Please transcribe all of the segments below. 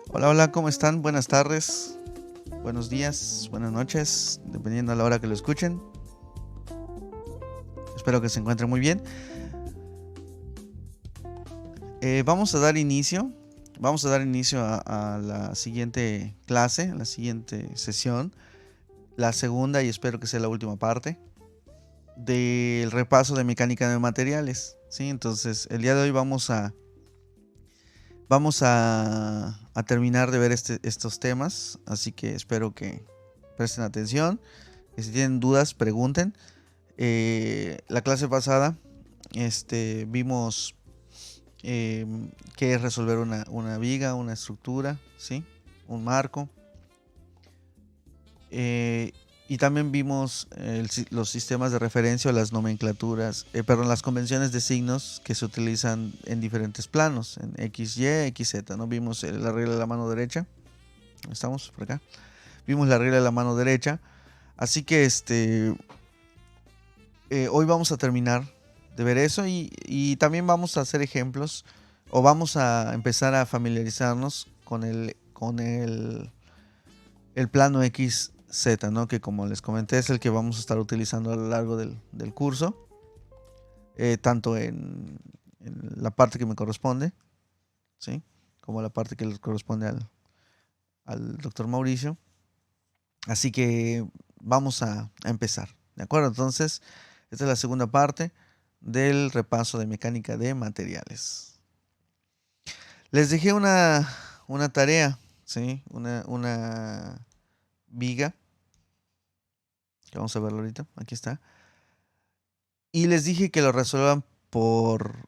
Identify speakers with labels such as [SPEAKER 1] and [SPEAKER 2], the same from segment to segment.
[SPEAKER 1] Hola, hola, ¿cómo están? Buenas tardes, buenos días, buenas noches, dependiendo a la hora que lo escuchen. Espero que se encuentren muy bien. Vamos a dar inicio. Vamos a dar inicio a la siguiente clase, a la siguiente sesión, la segunda y espero que sea la última parte del repaso de mecánica de materiales. ¿Sí? Entonces, el día de hoy vamos a terminar de ver estos temas, así que espero que presten atención, que si tienen dudas pregunten. La clase pasada vimos qué es resolver una viga, una estructura, ¿sí? Un marco. Eh, y también vimos los sistemas de referencia o las nomenclaturas, perdón, las convenciones de signos que se utilizan en diferentes planos, en X, Y, X, Z, ¿no? Vimos la regla de la mano derecha. Estamos por acá. Vimos la regla de la mano derecha. Así que hoy vamos a terminar de ver eso y también vamos a hacer ejemplos o vamos a empezar a familiarizarnos con el plano XZ, ¿no? Que como les comenté es el que vamos a estar utilizando a lo largo del curso, tanto en la parte que me corresponde, ¿sí? Como la parte que le corresponde al doctor Mauricio. Así que vamos a empezar, ¿de acuerdo? Entonces, esta es la segunda parte del repaso de mecánica de materiales. Les dejé una tarea, ¿sí? Una viga, que vamos a verlo ahorita, aquí está. Y les dije que lo resuelvan por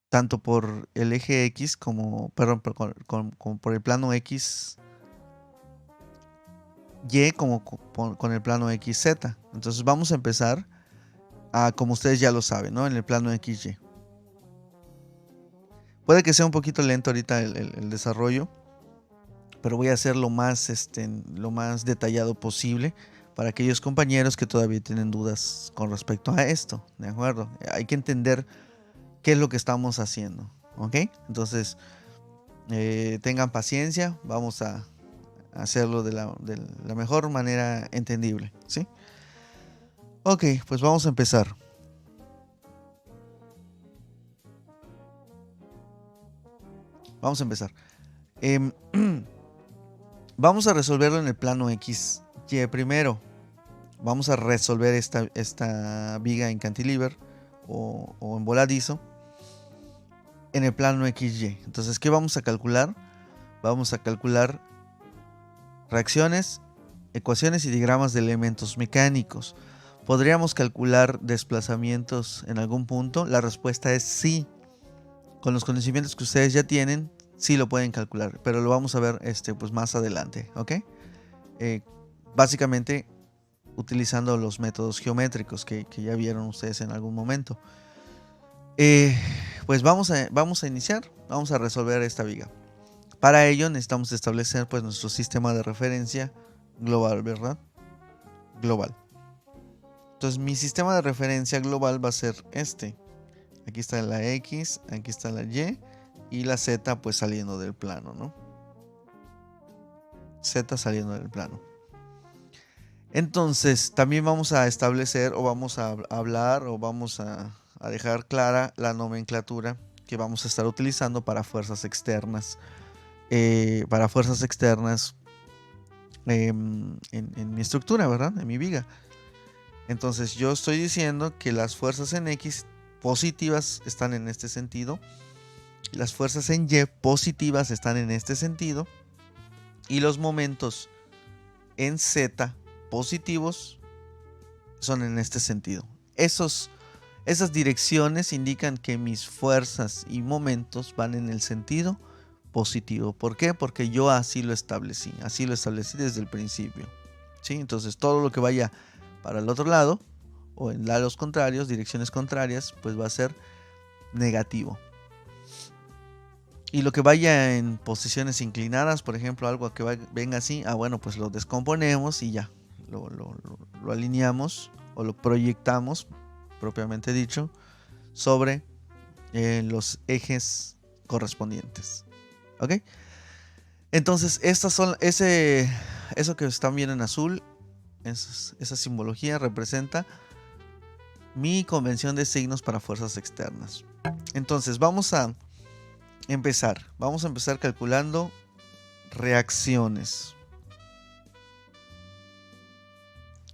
[SPEAKER 1] tanto por el eje X como, perdón, como por el plano X, Y como con el plano XZ. Entonces vamos a empezar como ustedes ya lo saben, ¿no? En el plano XY. Puede que sea un poquito lento ahorita el desarrollo, pero voy a hacer lo más detallado posible para aquellos compañeros que todavía tienen dudas con respecto a esto, ¿de acuerdo? Hay que entender qué es lo que estamos haciendo, ¿ok? Entonces, tengan paciencia, vamos a hacerlo de la mejor manera entendible, ¿sí? Ok, pues vamos a empezar. Vamos a empezar. Em, Vamos a resolverlo en el plano X, Y primero. Vamos a resolver esta viga en cantilever o en voladizo en el plano XY. Entonces, ¿qué vamos a calcular? Vamos a calcular reacciones, ecuaciones y diagramas de elementos mecánicos. ¿Podríamos calcular desplazamientos en algún punto? La respuesta es sí. Con los conocimientos que ustedes ya tienen, sí lo pueden calcular, pero lo vamos a ver pues más adelante, ¿ok? Eh, Básicamente utilizando los métodos geométricos que ya vieron ustedes en algún momento. Eh, pues vamos a iniciar, vamos a resolver esta viga. Para ello necesitamos establecer pues nuestro sistema de referencia global, ¿verdad? Global. Entonces mi sistema de referencia global va a ser este. Aquí está la X, aquí está la Y la Z pues saliendo del plano, ¿no? Z saliendo del plano. Entonces también vamos a establecer o vamos a hablar o vamos a dejar clara la nomenclatura que vamos a estar utilizando para fuerzas externas. Para fuerzas externas en mi estructura, ¿verdad? En mi viga. Entonces yo estoy diciendo que las fuerzas en X positivas están en este sentido, las fuerzas en Y positivas están en este sentido y los momentos en Z positivos son en este sentido. Esas direcciones indican que mis fuerzas y momentos van en el sentido positivo. ¿Por qué? Porque yo así lo establecí desde el principio. ¿Sí? Entonces todo lo que vaya para el otro lado o en lados contrarios, direcciones contrarias, pues va a ser negativo. Y lo que vaya en posiciones inclinadas, por ejemplo, algo que venga así, bueno, pues lo descomponemos y ya, lo alineamos o lo proyectamos, propiamente dicho, sobre los ejes correspondientes. ¿Ok? Entonces, estas son eso que están viendo en azul, esa simbología representa mi convención de signos para fuerzas externas. Entonces, vamos a empezar. Vamos a empezar calculando reacciones.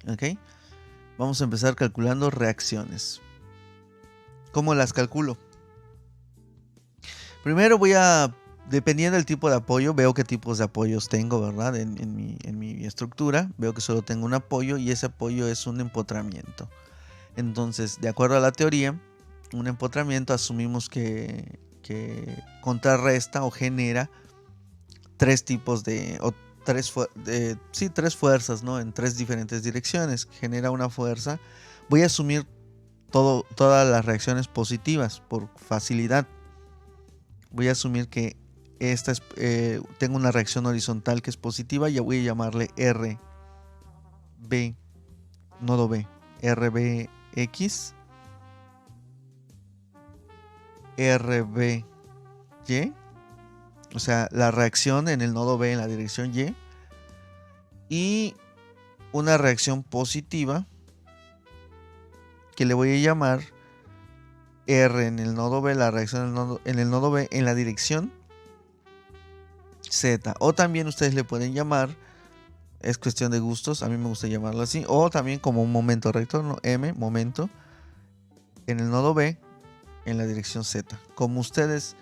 [SPEAKER 1] ¿Ok? Vamos a empezar calculando reacciones. ¿Cómo las calculo? Primero dependiendo del tipo de apoyo, veo qué tipos de apoyos tengo, ¿verdad? En mi estructura, veo que solo tengo un apoyo y ese apoyo es un empotramiento. Entonces, de acuerdo a la teoría, un empotramiento asumimos que contrarresta o genera tres fuerzas, ¿no? En tres diferentes direcciones. Genera una fuerza. Voy a asumir todas las reacciones positivas por facilidad. Voy a asumir que tengo una reacción horizontal que es positiva y voy a llamarle R, B, nodo B, RBX, RBY, o sea, la reacción en el nodo B en la dirección Y, y una reacción positiva que le voy a llamar R en el nodo B, la reacción en el nodo B en la dirección Z. O también ustedes le pueden llamar, es cuestión de gustos, a mí me gusta llamarlo así, o también como un momento recto, ¿no? M, momento, en el nodo B en la dirección Z. Como ustedes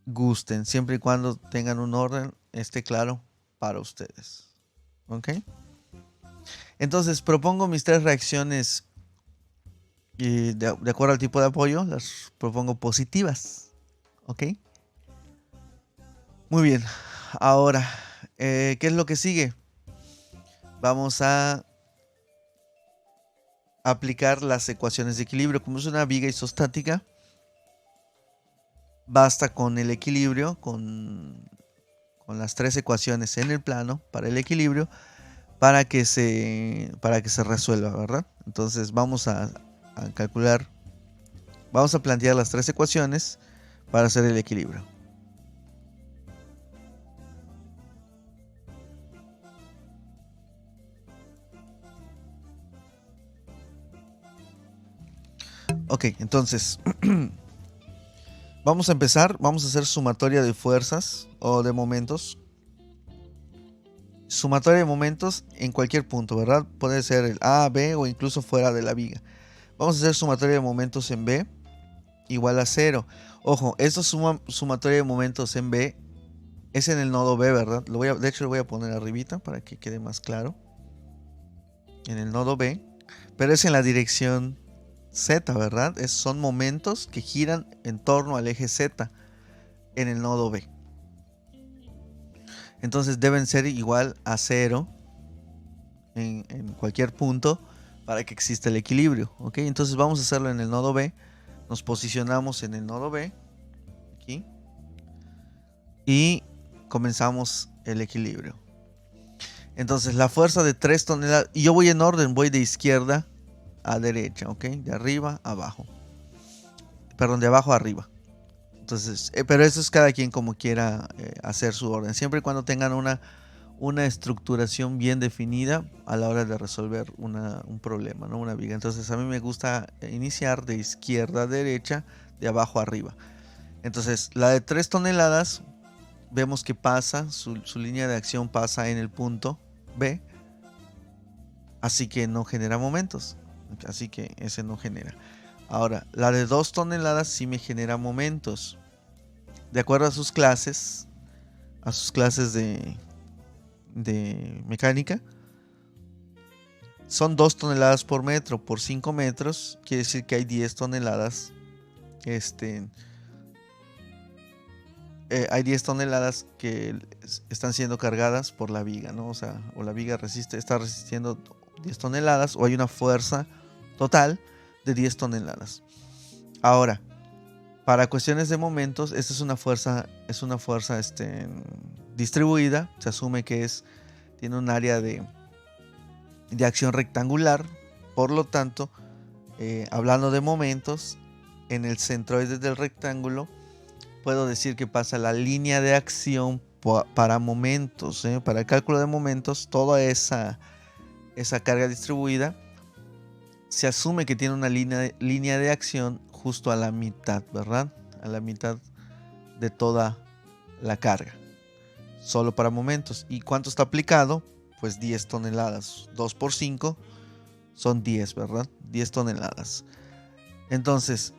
[SPEAKER 1] gusten, siempre y cuando tengan un orden, esté claro para ustedes. ¿Ok? Entonces propongo mis tres reacciones y de acuerdo al tipo de apoyo, las propongo positivas. ¿Ok? Muy bien. Ahora, ¿qué es lo que sigue? Vamos a aplicar las ecuaciones de equilibrio. Como es una viga isostática, basta con el equilibrio, con las tres ecuaciones en el plano para el equilibrio, para que se resuelva, ¿verdad? Entonces vamos a calcular, vamos a plantear las tres ecuaciones para hacer el equilibrio. Ok, entonces vamos a empezar, vamos a hacer sumatoria de fuerzas o de momentos. Sumatoria de momentos en cualquier punto, ¿verdad? Puede ser el A, B o incluso fuera de la viga. Vamos a hacer sumatoria de momentos en B igual a 0. Ojo, esta sumatoria de momentos en B es en el nodo B, ¿verdad? De hecho lo voy a poner arribita para que quede más claro. En el nodo B, pero es en la dirección Z, ¿verdad? Son momentos que giran en torno al eje Z en el nodo B. Entonces deben ser igual a 0 en cualquier punto para que exista el equilibrio. ¿Ok? Entonces vamos a hacerlo en el nodo B. Nos posicionamos en el nodo B. Aquí. Y comenzamos el equilibrio. Entonces la fuerza de 3 toneladas. Y yo voy en orden, voy de izquierda a derecha. ¿Ok? De arriba a abajo. Perdón, de abajo a arriba. Entonces, pero eso es cada quien como quiera hacer su orden. Siempre y cuando tengan una estructuración bien definida a la hora de resolver un problema, ¿no? Una viga. Entonces a mí me gusta iniciar de izquierda a derecha, de abajo a arriba. Entonces la de 3 toneladas, vemos que pasa, su línea de acción pasa en el punto B, así que no genera momentos. Así que ese no genera. Ahora, la de 2 toneladas sí me genera momentos. De acuerdo a sus clases de mecánica, son 2 toneladas por metro por 5 metros, quiere decir que hay 10 toneladas. Hay 10 toneladas que están siendo cargadas por la viga, ¿no? O sea, o la viga está resistiendo 10 toneladas o hay una fuerza total de 10 toneladas. Ahora, para cuestiones de momentos, esta es una fuerza distribuida. Se asume que tiene un área de acción rectangular. Por lo tanto, hablando de momentos, en el centroide del rectángulo, puedo decir que pasa la línea de acción para momentos, para el cálculo de momentos. Toda esa carga distribuida se asume que tiene una línea de acción justo a la mitad, ¿verdad? A la mitad de toda la carga, solo para momentos. ¿Y cuánto está aplicado? Pues 10 toneladas. 2 por 5 son 10, ¿verdad? 10 toneladas. Entonces,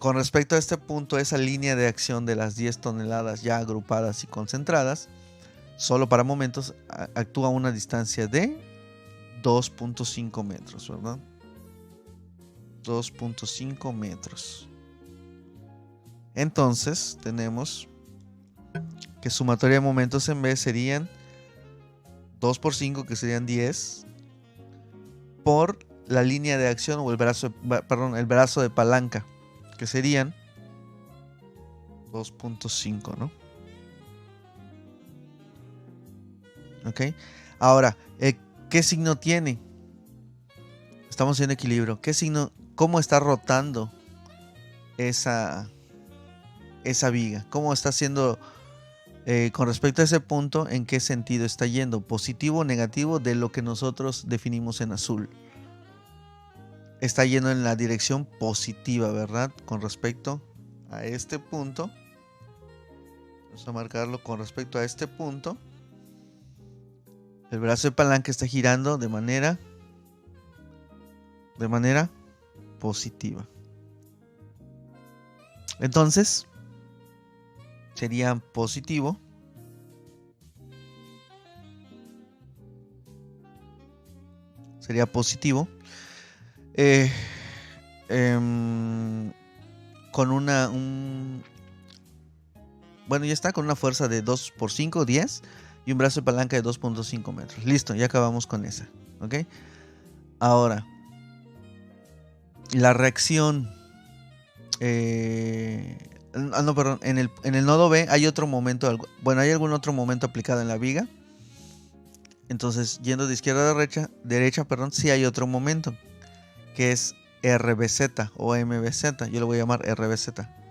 [SPEAKER 1] con respecto a este punto, esa línea de acción de las 10 toneladas ya agrupadas y concentradas, solo para momentos, actúa a una distancia de 2.5 metros, ¿verdad? 2.5 metros. Entonces, tenemos que sumatoria de momentos en B serían 2 por 5, que serían 10, por la línea de acción o el brazo de palanca, que serían 2.5, ¿no? Ok. Ahora, ¿qué signo tiene? Estamos en equilibrio. ¿Qué signo? ¿Cómo está rotando esa viga? ¿Cómo está haciendo con respecto a ese punto? ¿En qué sentido está yendo? ¿Positivo o negativo de lo que nosotros definimos en azul? Está yendo en la dirección positiva, ¿verdad? Con respecto a este punto. Vamos a marcarlo con respecto a este punto. El brazo de palanca está girando de manera positiva. Entonces, sería positivo. Sería positivo. Con bueno, ya está, con una fuerza de 2 por 5, 10. Y un brazo de palanca de 2.5 metros. Listo, ya acabamos con esa. ¿Ok? Ahora, la reacción. No, perdón. En el nodo B hay otro momento. Bueno, hay algún otro momento aplicado en la viga. Entonces, yendo de izquierda a derecha, sí hay otro momento. Que es RBZ o MBZ. Yo lo voy a llamar RBZ.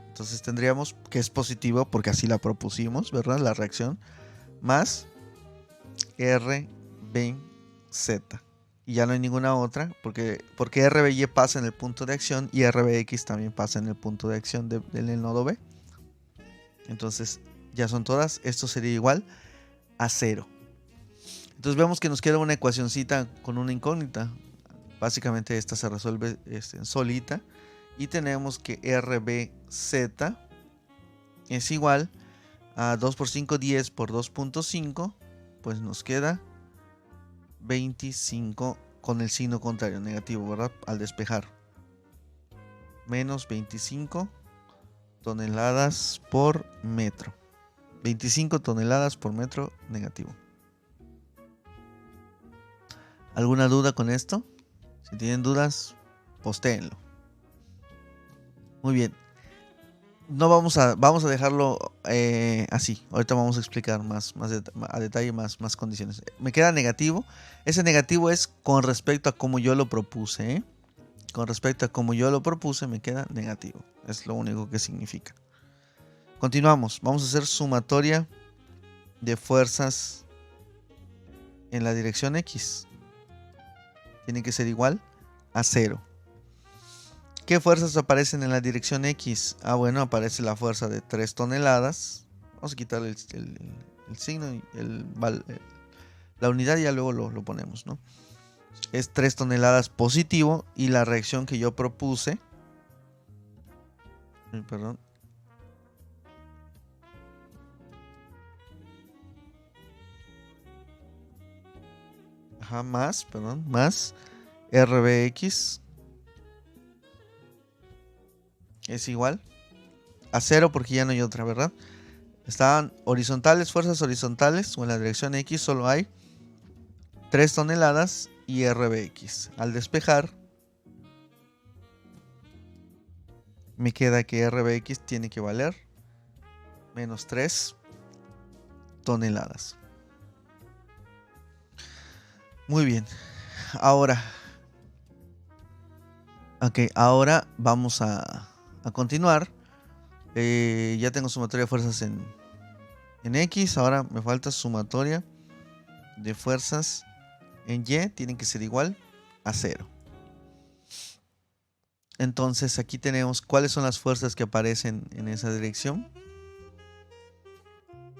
[SPEAKER 1] Entonces tendríamos que es positivo porque así la propusimos, ¿verdad? La reacción. Más RBZ. Y ya no hay ninguna otra porque RBY pasa en el punto de acción y RBX también pasa en el punto de acción del nodo B. Entonces ya son todas. Esto sería igual a 0. Entonces vemos que nos queda una ecuacioncita con una incógnita. Básicamente esta se resuelve solita. Y tenemos que RBZ es igual a 2 por 5, 10 por 2.5. Pues nos queda 25 con el signo contrario, negativo, ¿verdad? Al despejar. Menos 25 toneladas por metro. 25 toneladas por metro negativo. ¿Alguna duda con esto? Si tienen dudas, postéenlo. Muy bien. No vamos a dejarlo así. Ahorita vamos a explicar más a detalle más condiciones. Me queda negativo. Ese negativo es con respecto a cómo yo lo propuse, ¿eh? Con respecto a cómo yo lo propuse, me queda negativo. Es lo único que significa. Continuamos. Vamos a hacer sumatoria de fuerzas en la dirección X. Tiene que ser igual a 0. ¿Qué fuerzas aparecen en la dirección X? Bueno, aparece la fuerza de 3 toneladas. Vamos a quitar el signo y la unidad y ya luego lo ponemos, ¿no? Es 3 toneladas positivo y la reacción que yo propuse. Perdón. Más RBX es igual a 0 porque ya no hay otra, ¿verdad? Estaban horizontales, fuerzas horizontales, o en la dirección X solo hay 3 toneladas y RBX. Al despejar, me queda que RBX tiene que valer menos 3 toneladas. Muy bien. Ahora, Ok, ahora vamos a continuar. Ya tengo sumatoria de fuerzas en X. Ahora me falta sumatoria de fuerzas en Y. Tienen que ser igual a 0. Entonces aquí tenemos cuáles son las fuerzas que aparecen en esa dirección.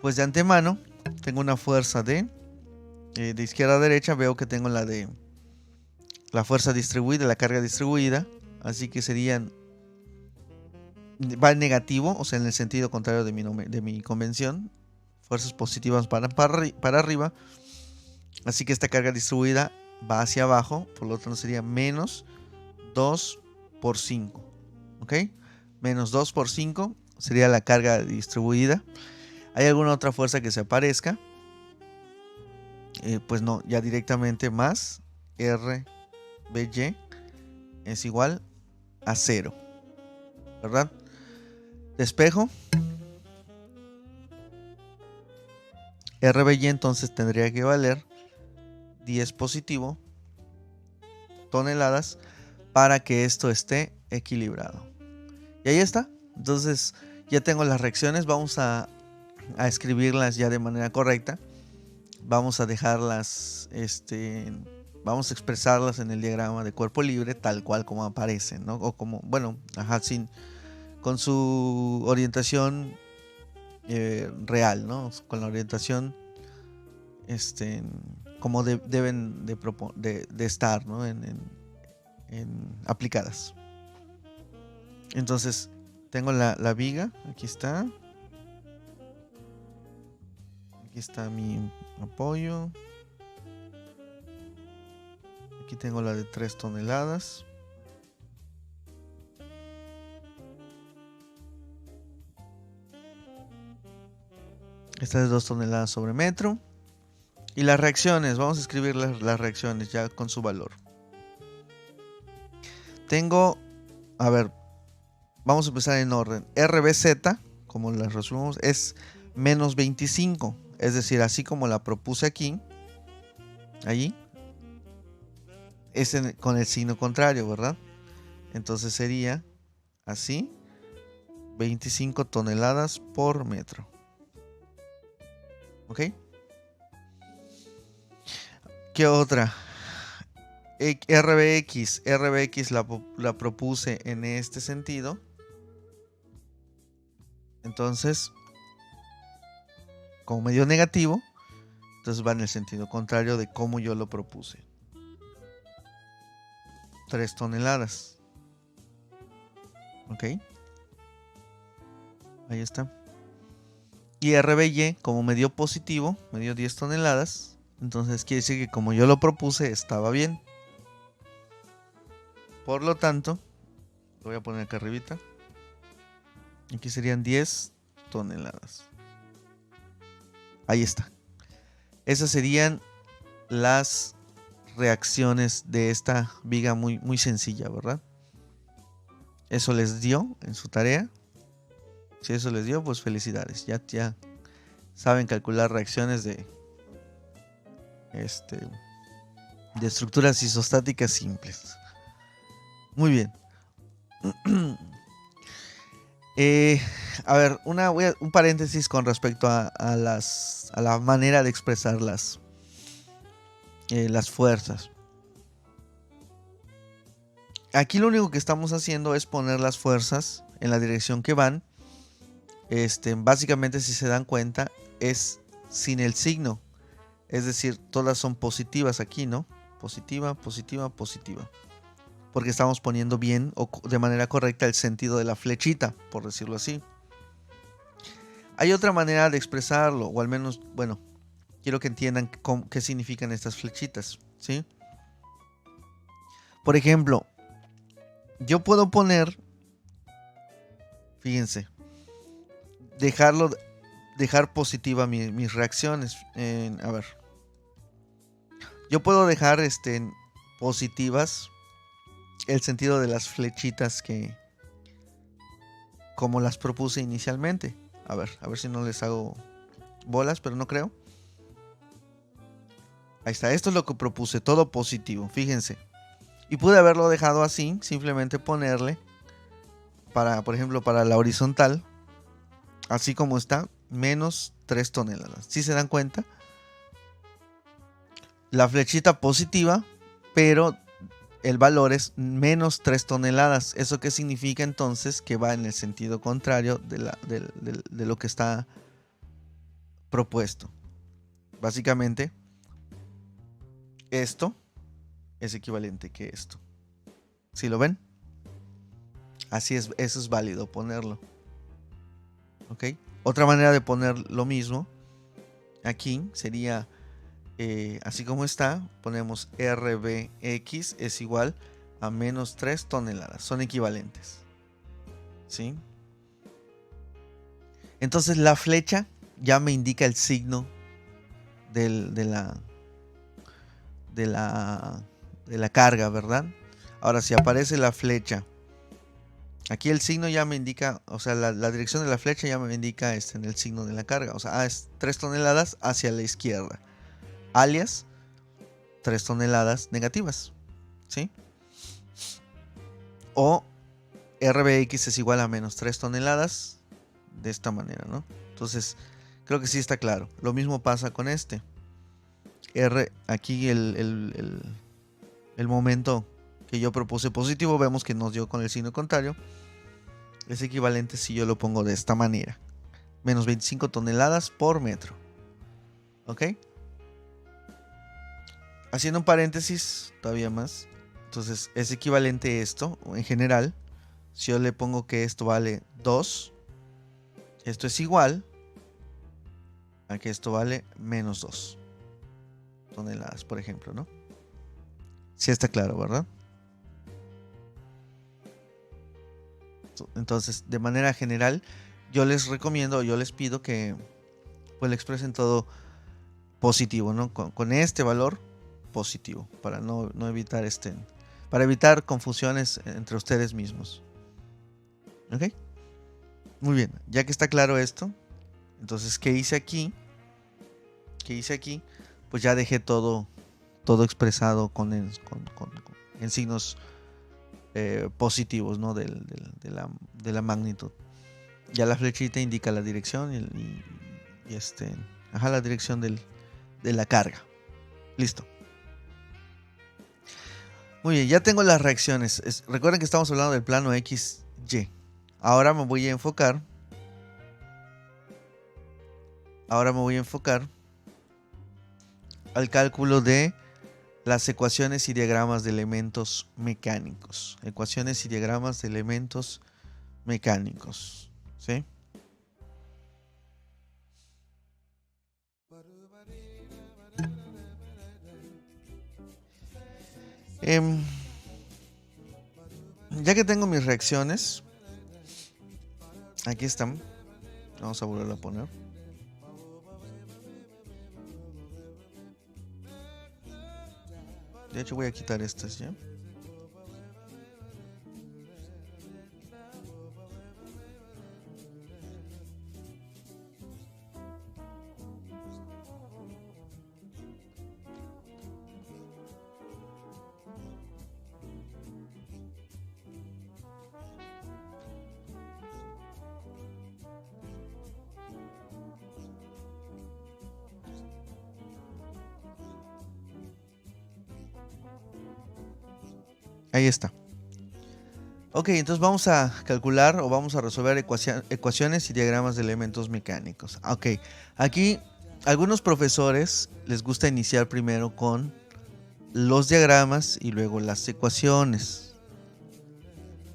[SPEAKER 1] Pues de antemano tengo una fuerza de izquierda a derecha. Veo que tengo la de la fuerza distribuida, la carga distribuida. Así que serían, va en negativo, o sea, en el sentido contrario de mi convención. Fuerzas positivas para arriba. Así que esta carga distribuida va hacia abajo. Por lo tanto sería menos 2 por 5. ¿Ok? Menos 2 por 5 sería la carga distribuida. ¿Hay alguna otra fuerza que se aparezca? Pues no, ya directamente más RBY es igual a 0. ¿Verdad? Despejo. RBY entonces tendría que valer 10 positivo toneladas para que esto esté equilibrado. Y ahí está. Entonces ya tengo las reacciones. Vamos a escribirlas ya de manera correcta. Vamos a dejarlas, vamos a expresarlas en el diagrama de cuerpo libre tal cual como aparecen, ¿no? O como, bueno, con su orientación real, ¿no? Con la orientación como deben de estar, ¿no? En aplicadas. Entonces tengo la viga, aquí está. Aquí está mi apoyo. Aquí tengo la de 3 toneladas. Esta es 2 toneladas sobre metro. Y las reacciones, vamos a escribir las reacciones ya con su valor. Tengo, a ver, vamos a empezar en orden. RBZ, como la resolvemos, es menos 25. Es decir, así como la propuse aquí, allí, es con el signo contrario, ¿verdad? Entonces sería así, 25 toneladas por metro. ¿Ok? ¿Qué otra? RBX la propuse en este sentido. Entonces, como me dio negativo, entonces va en el sentido contrario de cómo yo lo propuse. 3 toneladas. ¿Ok? Ahí está. Y RBY, como me dio positivo, me dio 10 toneladas. Entonces quiere decir que como yo lo propuse, estaba bien. Por lo tanto, lo voy a poner acá arribita. Aquí serían 10 toneladas. Ahí está. Esas serían las reacciones de esta viga muy, muy sencilla, ¿verdad? Eso les dio en su tarea. Si eso les dio, pues felicidades. Ya saben calcular reacciones de estructuras isostáticas simples. Muy bien. A ver, un paréntesis con respecto a la manera de expresar las fuerzas. Aquí lo único que estamos haciendo es poner las fuerzas en la dirección que van. Básicamente, si se dan cuenta, es sin el signo. Es decir, todas son positivas aquí, ¿no? Positiva, positiva, positiva. Porque estamos poniendo bien o de manera correcta el sentido de la flechita, por decirlo así. Hay otra manera de expresarlo, o al menos, bueno, quiero que entiendan qué significan estas flechitas, ¿sí? Por ejemplo, yo puedo poner, fíjense, dejar positiva mis reacciones. A ver, yo puedo dejar positivas el sentido de las flechitas como las propuse inicialmente. A ver si no les hago bolas, pero no creo. Ahí está, esto es lo que propuse, todo positivo, fíjense. Y pude haberlo dejado así, simplemente ponerle, por ejemplo, para la horizontal, así como está, menos 3 toneladas. ¿Sí se dan cuenta? La flechita positiva, pero el valor es menos 3 toneladas. ¿Eso qué significa entonces? Que va en el sentido contrario de lo que está propuesto. Básicamente, esto es equivalente que esto. ¿Sí lo ven? Así es, eso es válido ponerlo. ¿Ok? Otra manera de poner lo mismo aquí sería, así como está, ponemos RBX es igual a menos 3 toneladas. Son equivalentes. ¿Sí? Entonces la flecha ya me indica el signo de la carga, ¿verdad? Ahora, si aparece la flecha, aquí el signo ya me indica, o sea, la dirección de la flecha ya me indica en el signo de la carga. O sea, es 3 toneladas hacia la izquierda, alias 3 toneladas negativas, ¿sí? O RBX es igual a menos 3 toneladas, de esta manera, ¿no? Entonces, creo que sí está claro. Lo mismo pasa con este. Aquí el momento que yo propuse positivo, vemos que nos dio con el signo contrario. Es equivalente si yo lo pongo de esta manera. Menos 25 toneladas por metro. ¿Ok? Haciendo un paréntesis, todavía más. Entonces, es equivalente esto, en general. Si yo le pongo que esto vale 2, esto es igual a que esto vale menos 2 toneladas, por ejemplo, ¿no? Sí está claro, ¿verdad? Entonces, de manera general, yo les recomiendo, yo les pido que pues le expresen todo positivo, ¿no? Con este valor positivo, para no evitar para evitar confusiones entre ustedes mismos. ¿Ok? Muy bien, ya que está claro esto, entonces, ¿qué hice aquí? Pues ya dejé todo expresado en signos positivos, ¿no? de la magnitud. Ya la flechita indica la dirección y la dirección de la carga. Listo. Muy bien, ya tengo las reacciones. Recuerden que estamos hablando del plano XY. Ahora me voy a enfocar. Al cálculo de las ecuaciones y diagramas de elementos mecánicos. Ecuaciones y diagramas de elementos mecánicos. ¿Sí? Ya que tengo mis reacciones, aquí están. Vamos a volver a poner. De hecho, voy a quitar estas ya. Ahí está. Ok, entonces vamos a calcular o vamos a resolver ecuaciones y diagramas de elementos mecánicos. Ok, aquí algunos profesores les gusta iniciar primero con los diagramas y luego las ecuaciones.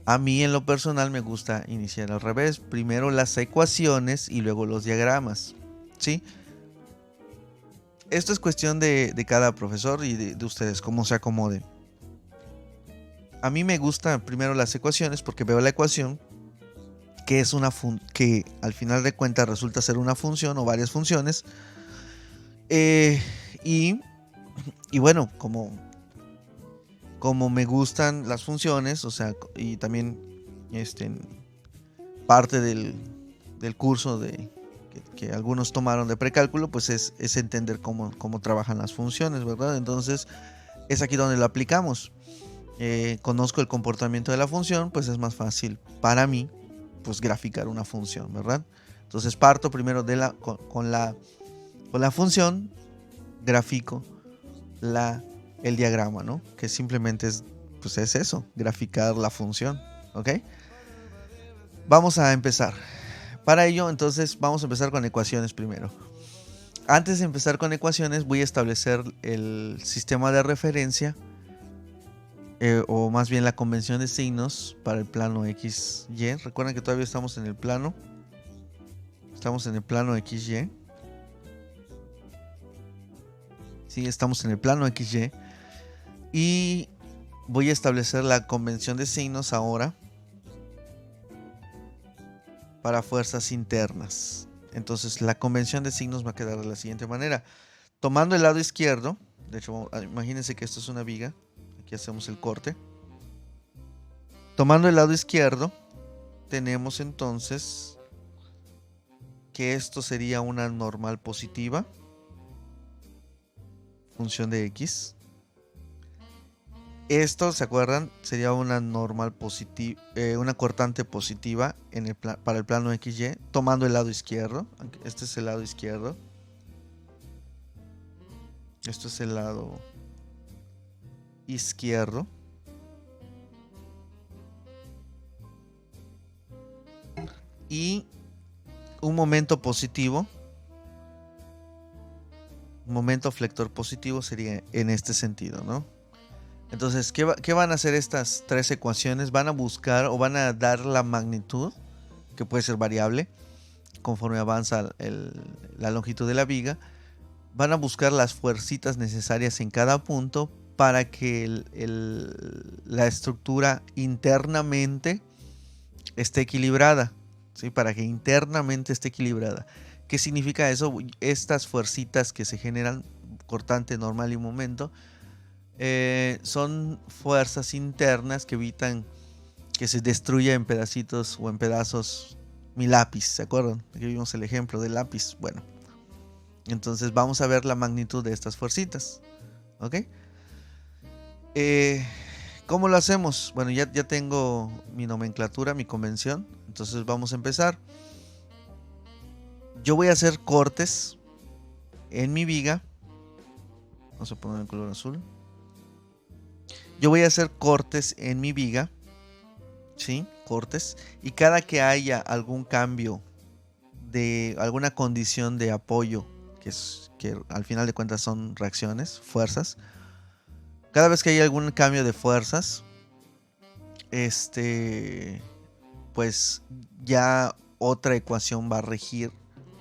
[SPEAKER 1] A mí en lo personal me gusta iniciar al revés, primero las ecuaciones y luego los diagramas. ¿Sí? Esto es cuestión de cada profesor y de ustedes, cómo se acomode. A mí me gustan primero las ecuaciones porque veo la ecuación que es que al final de cuentas resulta ser una función o varias funciones. Y bueno, como me gustan las funciones, o sea, y también parte del curso que algunos tomaron de precálculo, pues es entender cómo trabajan las funciones, ¿verdad? Entonces es aquí donde lo aplicamos. conozco el comportamiento de la función, pues es más fácil para mí pues graficar una función, ¿verdad? Entonces parto primero de con la función, grafico el diagrama, ¿no? Que simplemente pues es eso, graficar la función, ¿ok? Vamos a empezar. Para ello, entonces, vamos a empezar con ecuaciones primero. Antes de empezar con ecuaciones, voy a establecer el sistema de referencia, o más bien la convención de signos para el plano XY. Recuerden que todavía estamos en el plano. Estamos en el plano XY. Sí, estamos en el plano XY. Y voy a establecer la convención de signos ahora para fuerzas internas. Entonces la convención de signos va a quedar de la siguiente manera. Tomando el lado izquierdo, de hecho, imagínense que esto es una viga. Aquí hacemos el corte. Tomando el lado izquierdo, tenemos entonces que esto sería una normal positiva, función de X. Esto, ¿se acuerdan? Sería una normal positiva, una cortante positiva para el plano XY, tomando el lado izquierdo. Este es el lado izquierdo. Esto es el lado izquierdo. Y un momento positivo, un momento flector positivo sería en este sentido, ¿no? Entonces, ¿qué van a hacer estas tres ecuaciones? Van a buscar o van a dar la magnitud, que puede ser variable, conforme avanza la longitud de la viga. Van a buscar las fuercitas necesarias en cada punto para que la estructura internamente esté equilibrada, ¿sí? Para que internamente esté equilibrada. ¿Qué significa eso? Estas fuercitas que se generan, cortante, normal y momento, son fuerzas internas que evitan que se destruya en pedacitos o en pedazos mi lápiz. ¿Se acuerdan? Aquí vimos el ejemplo del lápiz. Bueno, entonces vamos a ver la magnitud de estas fuercitas. ¿Ok? ¿Cómo lo hacemos? Bueno, ya tengo mi nomenclatura, mi convención. Entonces vamos a empezar. Yo voy a hacer cortes en mi viga. Vamos a poner el color azul. Yo voy a hacer cortes en mi viga. ¿Sí? Cortes. Y cada que haya algún cambio de alguna condición de apoyo, que al final de cuentas son reacciones, fuerzas. Cada vez que haya algún cambio de fuerzas, pues ya otra ecuación va a regir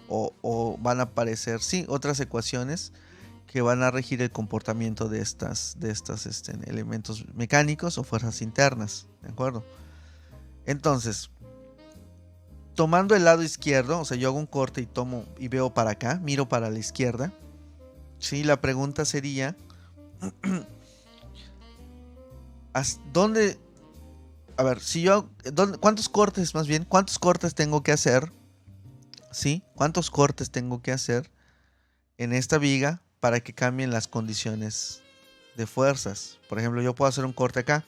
[SPEAKER 1] o van a aparecer, sí, otras ecuaciones que van a regir el comportamiento de estas elementos mecánicos o fuerzas internas, ¿de acuerdo? Entonces, tomando el lado izquierdo, o sea, yo hago un corte y tomo y veo para acá, miro para la izquierda. Sí, la pregunta sería, ¿dónde? A ver, si yo, ¿cuántos cortes tengo que hacer? ¿Sí? ¿Cuántos cortes tengo que hacer en esta viga para que cambien las condiciones de fuerzas? Por ejemplo, yo puedo hacer un corte acá.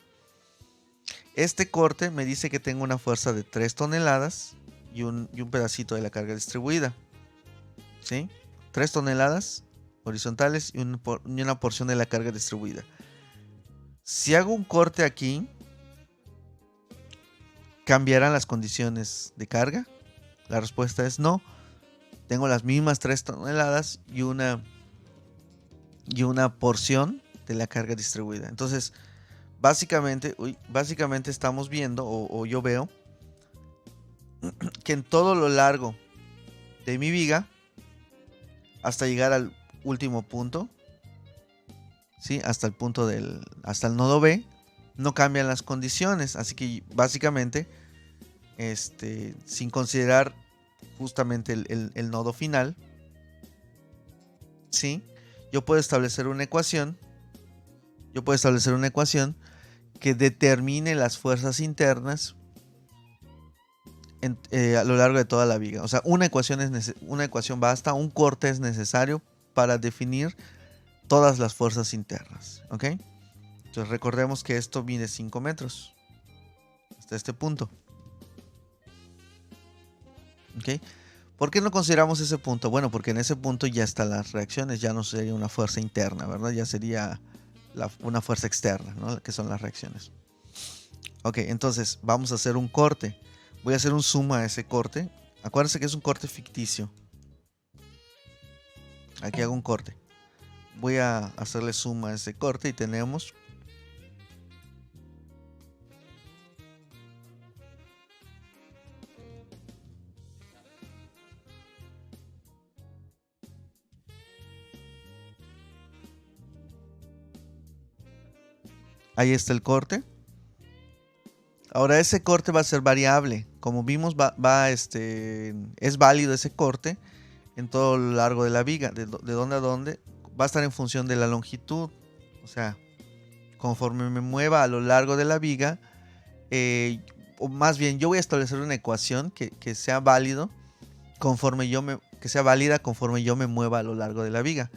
[SPEAKER 1] Este corte me dice que tengo una fuerza de 3 toneladas y un pedacito de la carga distribuida. ¿Sí? 3 toneladas horizontales y una porción de la carga distribuida. Si hago un corte aquí, ¿cambiarán las condiciones de carga? La respuesta es no. Tengo las mismas 3 toneladas y una porción de la carga distribuida. Entonces, básicamente estamos viendo, o yo veo, que en todo lo largo de mi viga, hasta llegar al último punto, ¿sí? Hasta el nodo B, no cambian las condiciones. Así que básicamente, sin considerar justamente el nodo final, ¿sí? Yo puedo establecer una ecuación. Que determine las fuerzas internas a lo largo de toda la viga. O sea, una ecuación basta, un corte es necesario para definir todas las fuerzas internas. ¿Ok? Entonces Entonces recordemos que esto mide 5 metros. Hasta este punto. ¿Ok? ¿Por qué no consideramos ese punto? Bueno, porque en ese punto ya están las reacciones. Ya no sería una fuerza interna, ¿verdad? Ya sería una fuerza externa, ¿no? Que son las reacciones. Ok, entonces vamos a hacer un corte. Voy a hacer un zoom a ese corte. Acuérdense que es un corte ficticio. Aquí hago un corte. Voy a hacerle zoom a ese corte y tenemos... Ahí está el corte. Ahora ese corte va a ser variable. Como vimos, es válido ese corte en todo lo largo de la viga. De dónde a dónde. Va a estar en función de la longitud. O sea, conforme me mueva a lo largo de la viga, o más bien yo voy a establecer una ecuación que sea válido que sea válida conforme yo me mueva a lo largo de la viga.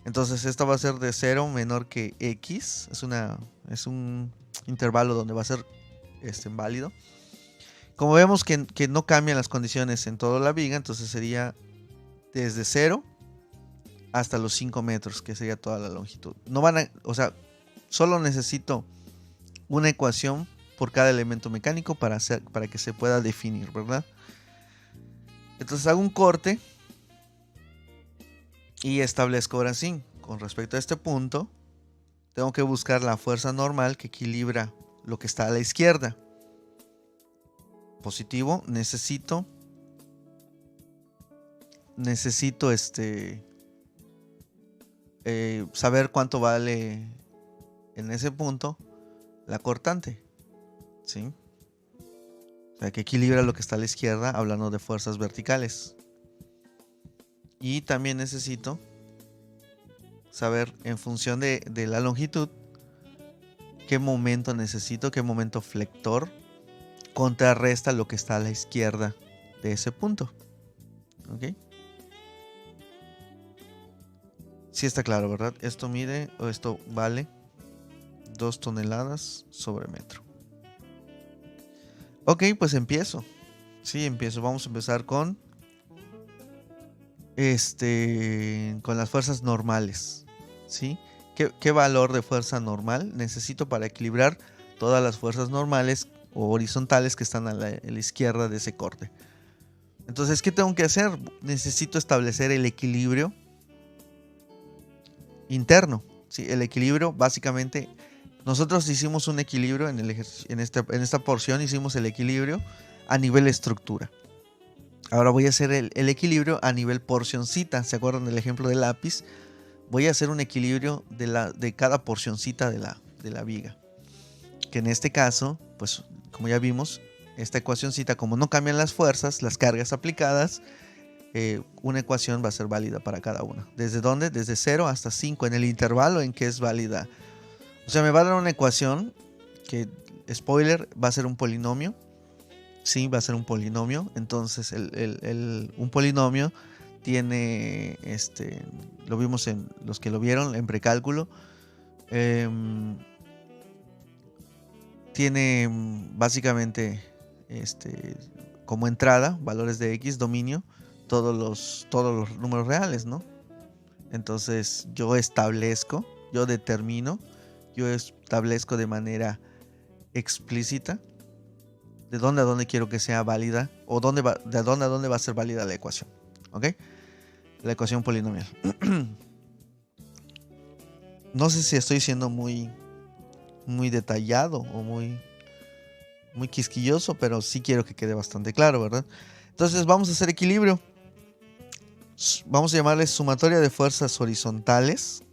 [SPEAKER 1] Entonces esta va a ser de 0 menor que x. Es un intervalo donde va a ser válido. Como vemos que no cambian las condiciones en toda la viga, entonces sería desde 0 hasta los 5 metros, que sería toda la longitud. O sea, solo necesito una ecuación por cada elemento mecánico para que se pueda definir, ¿verdad? Entonces hago un corte y establezco ahora sí, con respecto a este punto, tengo que buscar la fuerza normal que equilibra lo que está a la izquierda. Positivo, necesito saber cuánto vale en ese punto la cortante, ¿sí? O sea, que equilibra lo que está a la izquierda, hablando de fuerzas verticales. Y también necesito saber, en función de la longitud, qué momento necesito, qué momento flector contrarresta lo que está a la izquierda de ese punto. ¿Ok? Sí está claro, ¿verdad? Esto mide, o esto vale 2 toneladas sobre metro. Ok, pues empiezo. Sí, empiezo. Vamos a empezar con las fuerzas normales. ¿Sí? ¿Qué valor de fuerza normal necesito para equilibrar todas las fuerzas normales o horizontales que están a la izquierda de ese corte? Entonces, ¿qué tengo que hacer? Necesito establecer el equilibrio interno. ¿Sí? El equilibrio, básicamente, nosotros hicimos un equilibrio en esta porción, hicimos el equilibrio a nivel estructura. Ahora voy a hacer el equilibrio a nivel porcioncita. ¿Se acuerdan del ejemplo del lápiz? Voy a hacer un equilibrio de cada porcioncita de la viga. Que en este caso, pues como ya vimos, esta ecuacióncita, como no cambian las fuerzas, las cargas aplicadas, una ecuación va a ser válida para cada una. ¿Desde dónde? Desde 0 hasta 5, en el intervalo en que es válida. O sea, me va a dar una ecuación que, spoiler, va a ser un polinomio. Sí, va a ser un polinomio. Entonces, un polinomio tiene, lo vimos en los que lo vieron en precálculo, tiene básicamente como entrada valores de x, dominio, todos los números reales, ¿no? Entonces yo establezco de manera explícita de dónde a dónde quiero que sea válida, o de dónde a dónde va a ser válida la ecuación. ¿Ok? La ecuación polinomial. No sé si estoy siendo muy detallado o muy quisquilloso, pero sí quiero que quede bastante claro, ¿verdad? Entonces vamos a hacer equilibrio. Vamos a llamarle sumatoria de fuerzas horizontales.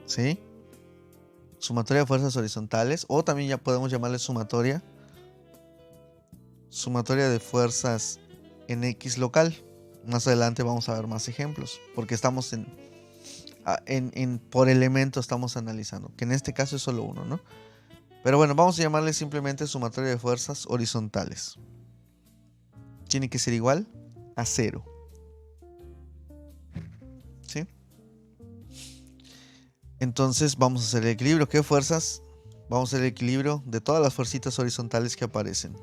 [SPEAKER 1] ¿Sí? Sumatoria de fuerzas horizontales. O también ya podemos llamarle sumatoria de fuerzas en X local. Más adelante vamos a ver más ejemplos, porque estamos por elemento estamos analizando, que en este caso es solo uno, ¿no? Pero bueno, vamos a llamarle simplemente sumatoria de fuerzas horizontales. Tiene que ser igual a 0. ¿Sí? Entonces vamos a hacer el equilibrio. ¿Qué fuerzas Vamos a hacer el equilibrio de todas las fuercitas horizontales que aparecen.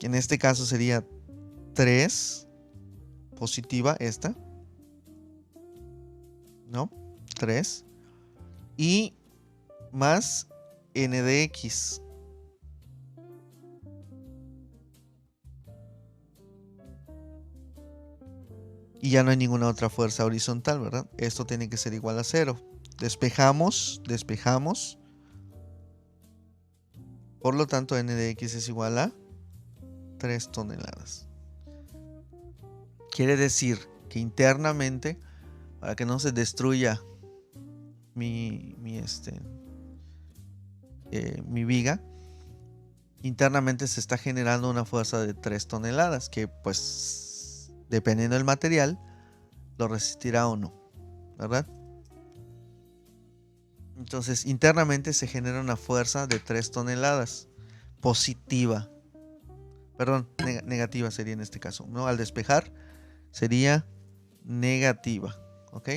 [SPEAKER 1] En este caso sería 3 positiva esta, ¿no? 3 y más n de x. Y ya no hay ninguna otra fuerza horizontal, ¿verdad? Esto tiene que ser igual a 0. Despejamos. Por lo tanto, n de x es igual a 3 toneladas. Quiere decir que internamente, para que no se destruya mi viga, internamente se está generando una fuerza de 3 toneladas, que pues, dependiendo del material, lo resistirá o no, ¿verdad? Entonces, internamente se genera una fuerza de 3 toneladas positiva. Perdón, negativa sería en este caso, ¿no? Al despejar sería negativa, ¿ok?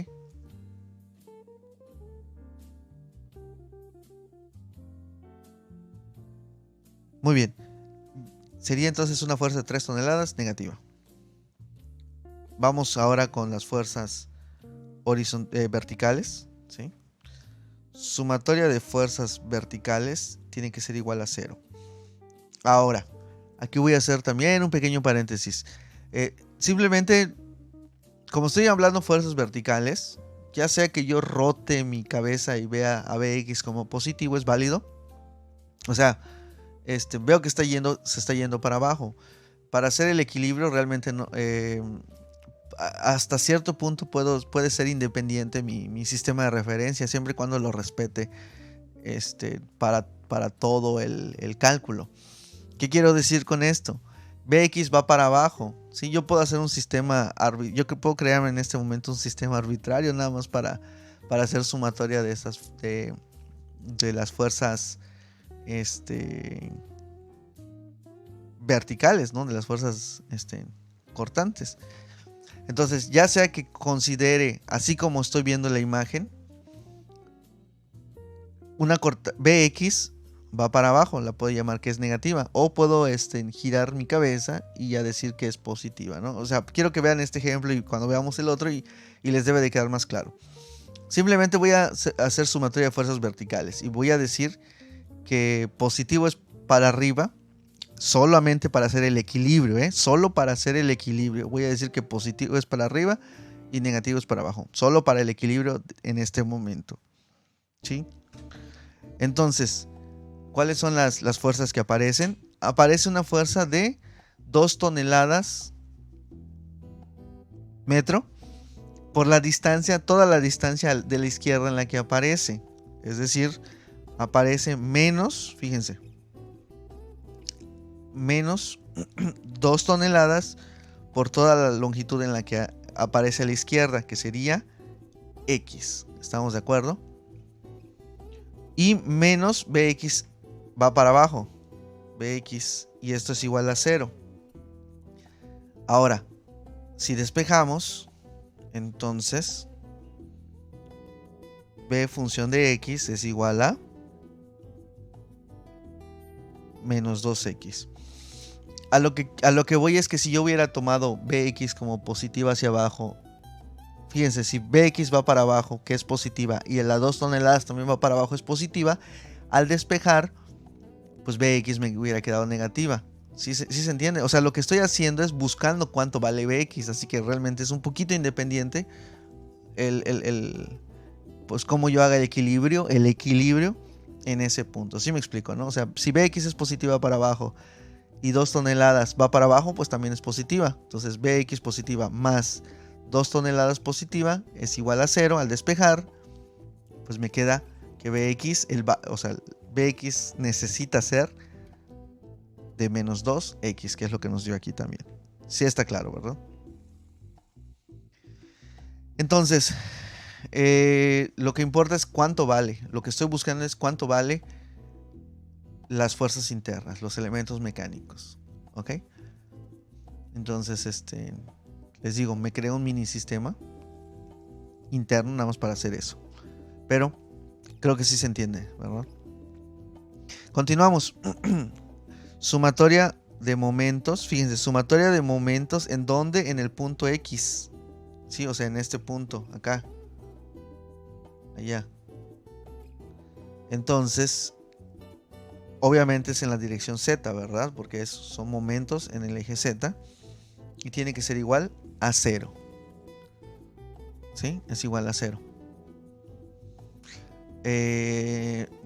[SPEAKER 1] Muy bien. Sería entonces una fuerza de 3 toneladas negativa. Vamos ahora con las fuerzas verticales, ¿sí? Sumatoria de fuerzas verticales tiene que ser igual a 0. Ahora, aquí voy a hacer también un pequeño paréntesis. Simplemente, como estoy hablando fuerzas verticales, ya sea que yo rote mi cabeza y vea a Bx como positivo, es válido. O sea, veo que se está yendo para abajo. Para hacer el equilibrio realmente no, hasta cierto punto puede ser independiente mi sistema de referencia, siempre y cuando lo respete para todo el cálculo. ¿Qué quiero decir con esto? Bx va para abajo. ¿Sí? Yo puedo hacer un sistema, yo puedo crearme en este momento un sistema arbitrario nada más para hacer sumatoria de esas de las fuerzas verticales, ¿no? De las fuerzas cortantes. Entonces, ya sea que considere, así como estoy viendo la imagen, una Bx va para abajo, la puedo llamar que es negativa, o puedo girar mi cabeza y ya decir que es positiva, ¿no? O sea, quiero que vean este ejemplo y cuando veamos el otro y les debe de quedar más claro. Simplemente voy a hacer sumatoria de fuerzas verticales y voy a decir que positivo es para arriba, solamente para hacer el equilibrio, solo para hacer el equilibrio. Voy a decir que positivo es para arriba y negativo es para abajo, solo para el equilibrio en este momento, ¿sí? Entonces, ¿cuáles son las fuerzas que aparecen? Aparece una fuerza de 2 toneladas metro por la distancia, toda la distancia de la izquierda en la que aparece. Es decir, aparece menos, fíjense, menos 2 toneladas por toda la longitud en la que aparece a la izquierda, que sería X. ¿Estamos de acuerdo? Y menos Bx va para abajo. Bx, y esto es igual a 0. Ahora, si despejamos, entonces B función de X es igual a menos 2X. A lo que voy es que si yo hubiera tomado Bx como positiva hacia abajo, fíjense, si Bx va para abajo, que es positiva, y las 2 toneladas también va para abajo, es positiva, al despejar, pues Bx me hubiera quedado negativa. ¿Sí se entiende? O sea, lo que estoy haciendo es buscando cuánto vale Bx, así que realmente es un poquito independiente pues cómo yo haga el equilibrio en ese punto. ¿Sí me explico, no? O sea, si Bx es positiva para abajo y 2 toneladas va para abajo, pues también es positiva. Entonces Bx positiva más 2 toneladas positiva es igual a 0. Al despejar, pues me queda que Bx, Bx necesita ser de menos 2x, que es lo que nos dio aquí también. Sí está claro, ¿verdad? Entonces, lo que importa es cuánto vale. Lo que estoy buscando es cuánto vale las fuerzas internas, los elementos mecánicos. ¿Ok? Entonces, les digo, me creo un mini sistema interno nada más para hacer eso. Pero creo que sí se entiende, ¿verdad? Continuamos. Sumatoria de momentos. Fíjense, sumatoria de momentos en donde, en el punto X. Sí, o sea, en este punto, acá. Allá. Entonces, obviamente es en la dirección Z, ¿verdad? Porque son momentos en el eje Z. Y tiene que ser igual a 0. ¿Sí? Es igual a 0.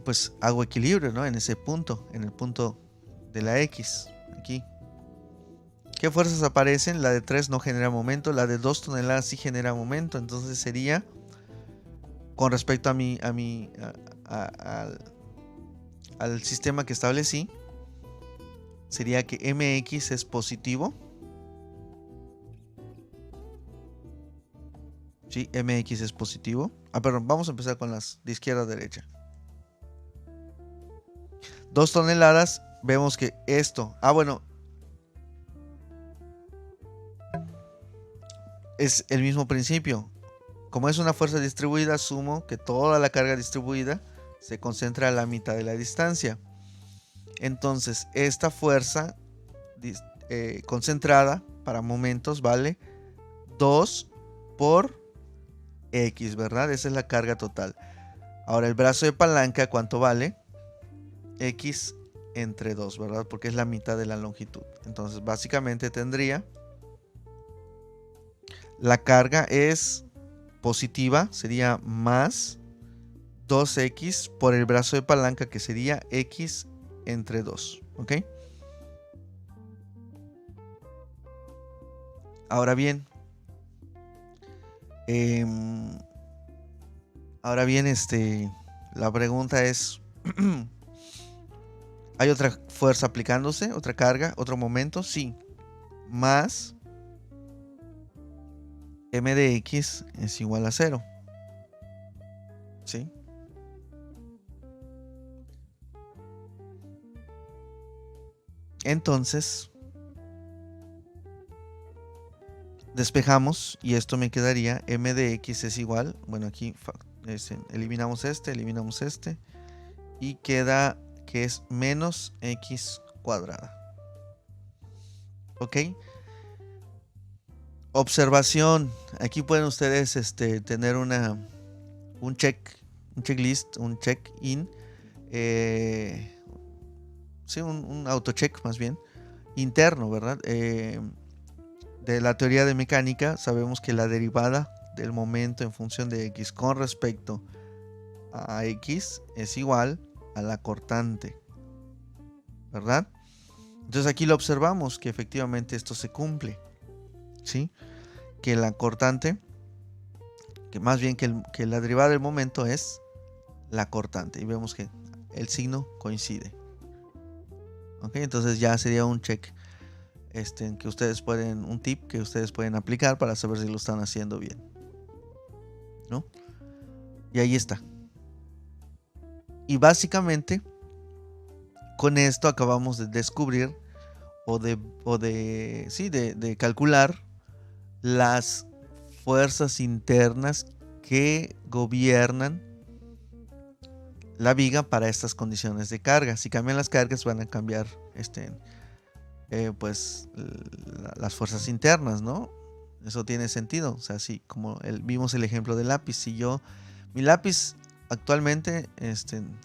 [SPEAKER 1] Pues hago equilibrio, ¿no? En ese punto, en el punto de la X, aquí. ¿Qué fuerzas aparecen? La de 3 no genera momento, la de 2 toneladas sí genera momento, entonces sería, con respecto al sistema que establecí, sería que mx es positivo. Sí, mx es positivo. Perdón, vamos a empezar con las de izquierda a derecha. 2 toneladas, vemos que esto, bueno, es el mismo principio. Como es una fuerza distribuida, asumo que toda la carga distribuida se concentra a la mitad de la distancia. Entonces, esta fuerza concentrada para momentos vale 2 por X, ¿verdad? Esa es la carga total. Ahora, el brazo de palanca, ¿cuánto vale? X entre 2, ¿verdad? Porque es la mitad de la longitud. Entonces, básicamente tendría, la carga es positiva, sería más 2x por el brazo de palanca, que sería x entre 2, ¿ok? Ahora bien, la pregunta es, ¿hay otra fuerza aplicándose? ¿Otra carga? ¿Otro momento? Sí. Más m de x es igual a 0. ¿Sí? Entonces, despejamos y esto me quedaría m de x es igual, bueno, aquí eliminamos este y queda que es menos x cuadrada. ¿Ok? Observación. Aquí pueden ustedes tener un checklist, un check-in. Sí, un autocheck más bien, interno, ¿verdad? De la teoría de mecánica sabemos que la derivada del momento en función de x con respecto a x es igual a la cortante, ¿verdad? Entonces aquí lo observamos que efectivamente esto se cumple, ¿sí? Que la cortante, que más bien que la derivada del momento es la cortante, y vemos que el signo coincide. ¿Ok? Entonces ya sería un check que ustedes un tip que ustedes pueden aplicar para saber si lo están haciendo bien, ¿no? Y ahí está. Y básicamente con esto acabamos de descubrir de calcular las fuerzas internas que gobiernan la viga para estas condiciones de carga. Si cambian las cargas, van a cambiar pues las fuerzas internas, ¿no? Eso tiene sentido. O sea, sí, como vimos el ejemplo del lápiz. Si mi lápiz actualmente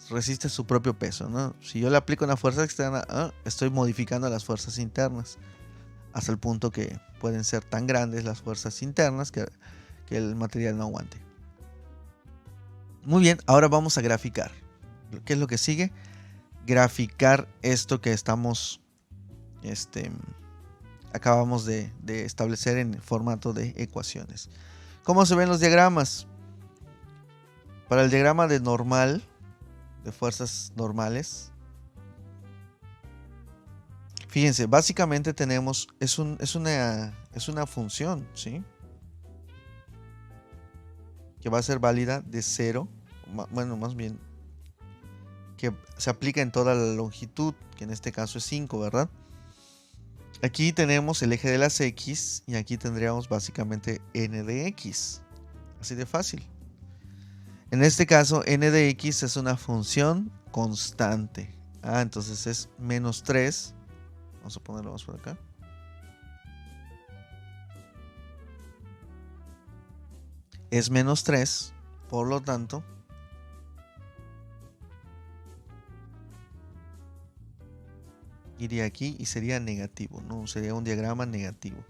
[SPEAKER 1] resiste su propio peso, ¿no? Si yo le aplico una fuerza externa, estoy modificando las fuerzas internas hasta el punto que pueden ser tan grandes las fuerzas internas que el material no aguante. Muy bien, ahora vamos a graficar. ¿Qué es lo que sigue? Graficar esto que acabamos de establecer en formato de ecuaciones. ¿Cómo se ven los diagramas? Para el diagrama de normal, de fuerzas normales, fíjense, básicamente tenemos, es una función, ¿sí? Que va a ser válida de 0, bueno, más bien, que se aplica en toda la longitud, que en este caso es 5, ¿verdad? Aquí tenemos el eje de las X y aquí tendríamos básicamente n de X. Así de fácil. En este caso, n de X es una función constante. Entonces es menos 3. Vamos a ponerlo más por acá. Es menos 3. Por lo tanto, iría aquí y sería negativo, ¿no? Sería un diagrama negativo.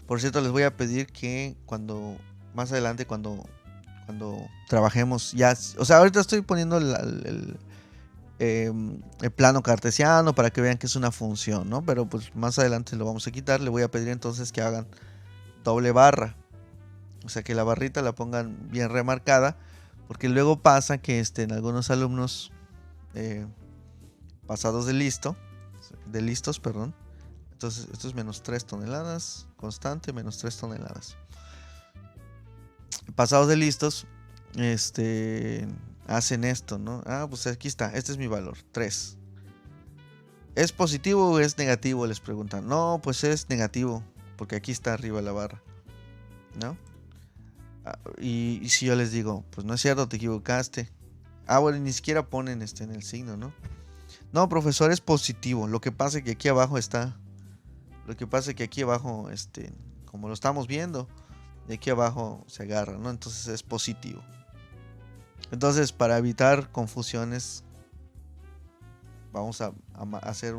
[SPEAKER 1] Por cierto, les voy a pedir que más adelante, cuando trabajemos ya, o sea, ahorita estoy poniendo el plano cartesiano para que vean que es una función, ¿no? Pero pues más adelante lo vamos a quitar. Le voy a pedir entonces que hagan doble barra, o sea, que la barrita la pongan bien remarcada, porque luego pasa que en algunos alumnos pasados de listos, perdón. Entonces esto es menos 3 toneladas, constante, menos 3 toneladas. Pasados de listos, hacen esto, ¿no? Pues aquí está, este es mi valor, 3. ¿Es positivo o es negativo? Les preguntan. No, pues es negativo, porque aquí está arriba la barra, ¿no? Y si yo les digo, pues no es cierto, te equivocaste. Bueno, ni siquiera ponen en el signo, ¿no? No, profesor, es positivo. Lo que pasa es que aquí abajo está. Lo que pasa es que aquí abajo, como lo estamos viendo, de aquí abajo se agarra, ¿no? Entonces es positivo. Entonces, para evitar confusiones, vamos a hacer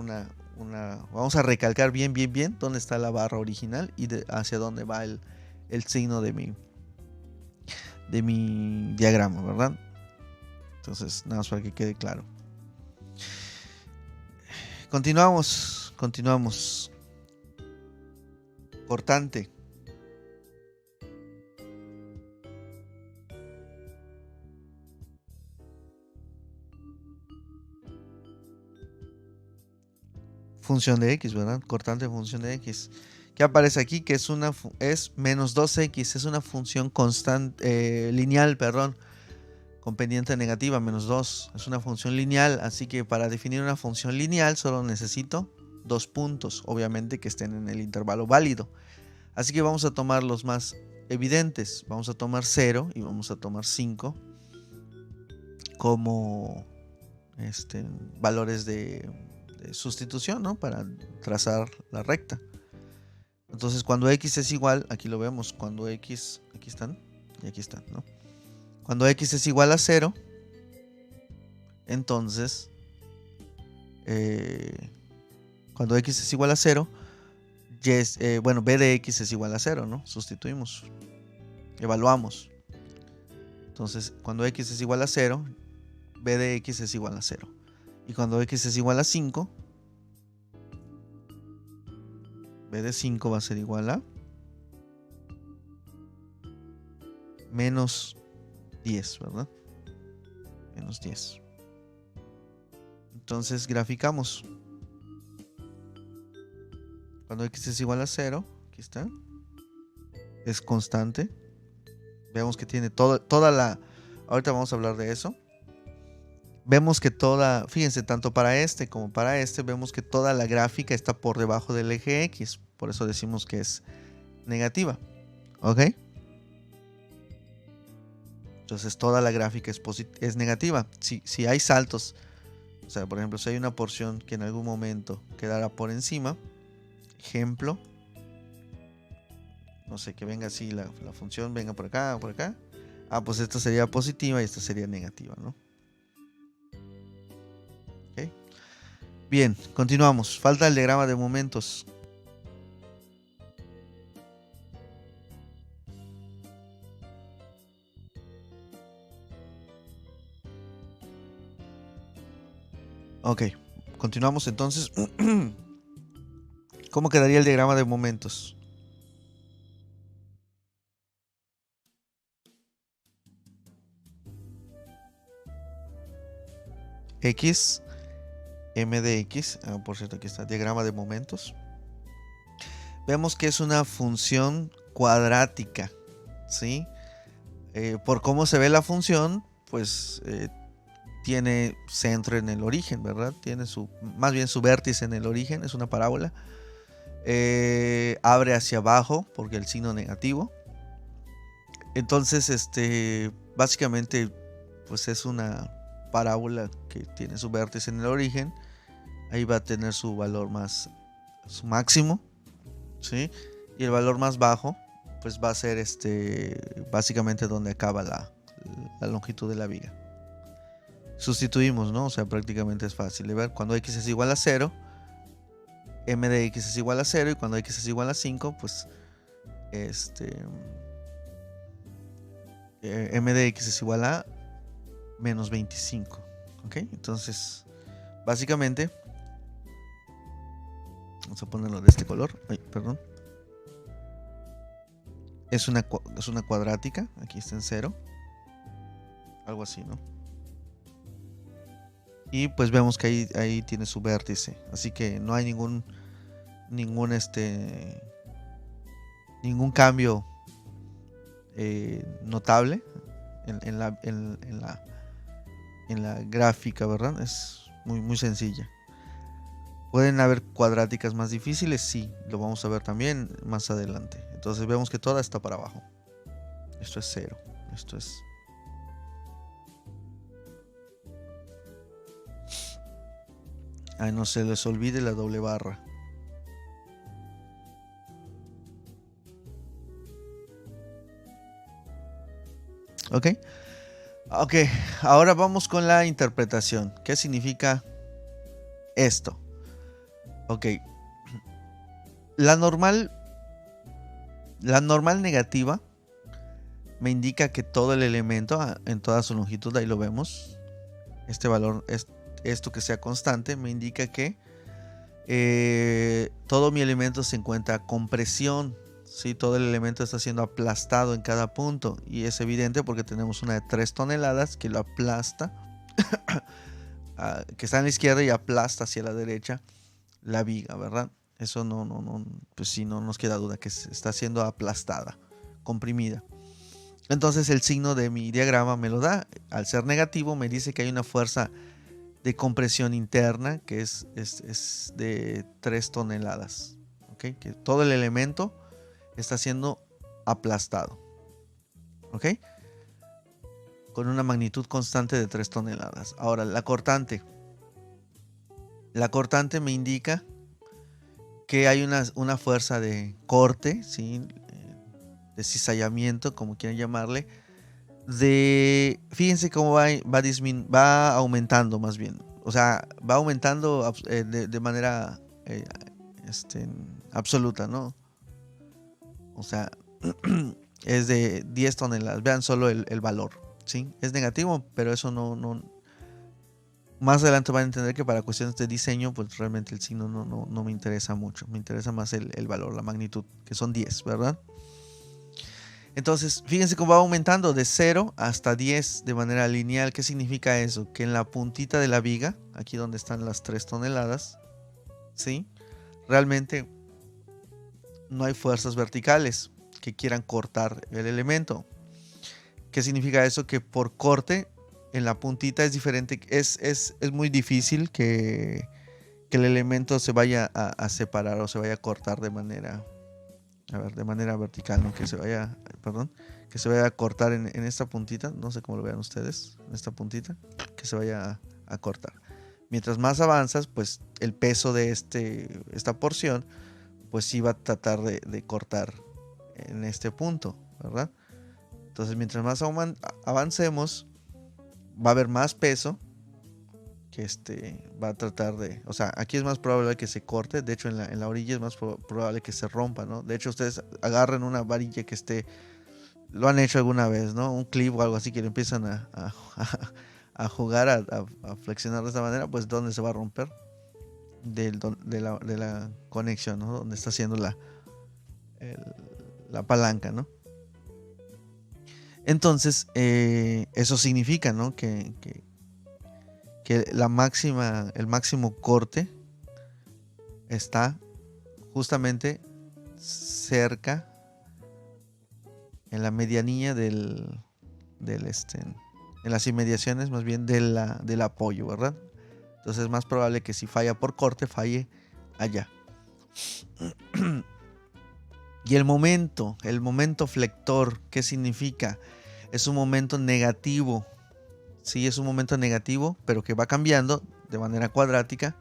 [SPEAKER 1] vamos a recalcar bien dónde está la barra original y hacia dónde va el signo de mi diagrama, ¿verdad? Entonces, nada más para que quede claro. Continuamos. Cortante. Función de x, ¿verdad? Cortante función de x. ¿Qué aparece aquí? Que es menos 2x, es una función constante, lineal, perdón, con pendiente negativa, menos 2. Es una función lineal, así que para definir una función lineal solo necesito 2 puntos, obviamente que estén en el intervalo válido. Así que vamos a tomar los más evidentes. Vamos a tomar 0 y vamos a tomar 5 como valores de sustitución, ¿no? Para trazar la recta. Entonces, cuando x es igual, aquí lo vemos, cuando x, aquí están, y aquí están, ¿no? Cuando x es igual a 0, entonces, cuando x es igual a 0, b de x es igual a 0, ¿no? Sustituimos, evaluamos. Entonces, cuando x es igual a 0, b de x es igual a 0. Y cuando x es igual a 5, b de 5 va a ser igual a menos 10, ¿verdad? Menos 10. Entonces graficamos. Cuando x es igual a 0, aquí está, es constante. Vemos que tiene toda la... Ahorita vamos a hablar de eso. Vemos que fíjense, tanto para como para vemos que toda la gráfica está por debajo del eje X. Por eso decimos que es negativa. ¿Ok? Entonces toda la gráfica es negativa. Si hay saltos, o sea, por ejemplo, si hay una porción que en algún momento quedará por encima, ejemplo, no sé, que venga así la función, venga por acá, pues esta sería positiva y esta sería negativa, ¿no? ¿Ok? Bien, continuamos. Falta el diagrama de momentos. Ok, continuamos entonces. ¿Cómo quedaría el diagrama de momentos? X, m de x, por cierto, aquí está, diagrama de momentos. Vemos que es una función cuadrática, ¿sí? Por cómo se ve la función, pues tiene centro en el origen, ¿verdad? Tiene más bien su vértice en el origen, es una parábola. Abre hacia abajo porque el signo negativo. Entonces, básicamente, pues es una parábola que tiene su vértice en el origen, ahí va a tener su valor su máximo, ¿sí? Y el valor más bajo, pues va a ser básicamente donde acaba la longitud de la viga. Sustituimos, ¿no? O sea, prácticamente es fácil de ver. Cuando x es igual a 0, m de x es igual a 0, y cuando x es igual a 5, pues m de x es igual a menos 25. ¿Ok? Entonces, básicamente, vamos a ponerlo de este color. Ay, perdón. Es una cuadrática. Aquí está en 0. Algo así, ¿no? Y pues vemos que ahí tiene su vértice. Así que no hay ningún cambio notable en la gráfica, ¿verdad? Es muy, muy sencilla. ¿Pueden haber cuadráticas más difíciles? Sí, lo vamos a ver también más adelante. Entonces vemos que toda está para abajo. Esto es 0. Esto es... Ay, no se les olvide la doble barra. ¿Ok? Ok, ahora vamos con la interpretación. ¿Qué significa esto? Ok. La normal negativa me indica que todo el elemento en toda su longitud, ahí lo vemos. Este valor, esto que sea constante, me indica que todo mi elemento se encuentra a compresión. ¿Sí? Todo el elemento está siendo aplastado en cada punto. Y es evidente porque tenemos una de 3 toneladas que lo aplasta, que está en la izquierda y aplasta hacia la derecha la viga, ¿verdad? Eso pues sí, no nos queda duda que está siendo aplastada, comprimida. Entonces el signo de mi diagrama me lo da. Al ser negativo me dice que hay una fuerza de compresión interna que es de 3 toneladas. ¿Okay? Que todo el elemento está siendo aplastado. ¿Ok? Con una magnitud constante de 3 toneladas. Ahora, la cortante. La cortante me indica que hay una fuerza de corte, ¿sí? De cizallamiento, como quieran llamarle. Fíjense cómo va aumentando más bien. O sea, va aumentando de manera absoluta, ¿no? O sea, es de 10 toneladas. Vean solo el valor, ¿sí? Es negativo, pero eso no. Más adelante van a entender que para cuestiones de diseño, pues realmente el signo no me interesa mucho. Me interesa más el valor, la magnitud, que son 10, ¿verdad? Entonces, fíjense cómo va aumentando de 0 hasta 10 de manera lineal. ¿Qué significa eso? Que en la puntita de la viga, aquí donde están las 3 toneladas, ¿sí? Realmente no hay fuerzas verticales que quieran cortar el elemento. ¿Qué significa eso? Que por corte en la puntita es diferente. Es muy difícil que el elemento se vaya a separar o se vaya a cortar de manera vertical, ¿no? Que se vaya a cortar en esta puntita. No sé cómo lo vean ustedes. En esta puntita. Que se vaya a cortar. Mientras más avanzas, pues el peso de esta porción, pues sí va a tratar de cortar en este punto, ¿verdad? Entonces, mientras más avancemos, va a haber más peso que va a tratar de... O sea, aquí es más probable que se corte. De hecho, en la orilla es más probable que se rompa, ¿no? De hecho, ustedes agarren una varilla que lo han hecho alguna vez, ¿no? Un clip o algo así que le empiezan a jugar, a flexionar de esta manera, pues ¿dónde se va a romper? De la conexión, ¿no? Donde está haciendo la palanca, ¿no? Entonces, eso significa, ¿no? Que el máximo corte está justamente cerca, en la medianía en las inmediaciones más bien del apoyo, ¿verdad? Entonces es más probable que si falla por corte, falle allá. Y el momento flector, ¿qué significa? Es un momento negativo, Sí, es un momento negativo, pero que va cambiando de manera cuadrática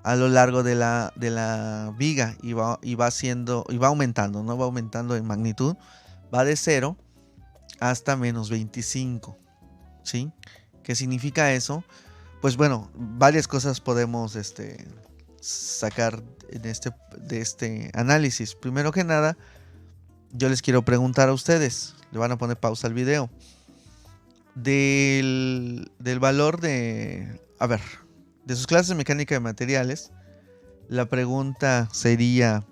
[SPEAKER 1] a lo largo de la viga y va aumentando, ¿no? Va aumentando en magnitud. Va de 0 hasta menos 25, ¿sí? ¿Qué significa eso? Pues bueno, varias cosas podemos sacar de este análisis. Primero que nada, yo les quiero preguntar a ustedes, le van a poner pausa al video, del valor de, a ver, de sus clases de mecánica de materiales, la pregunta sería,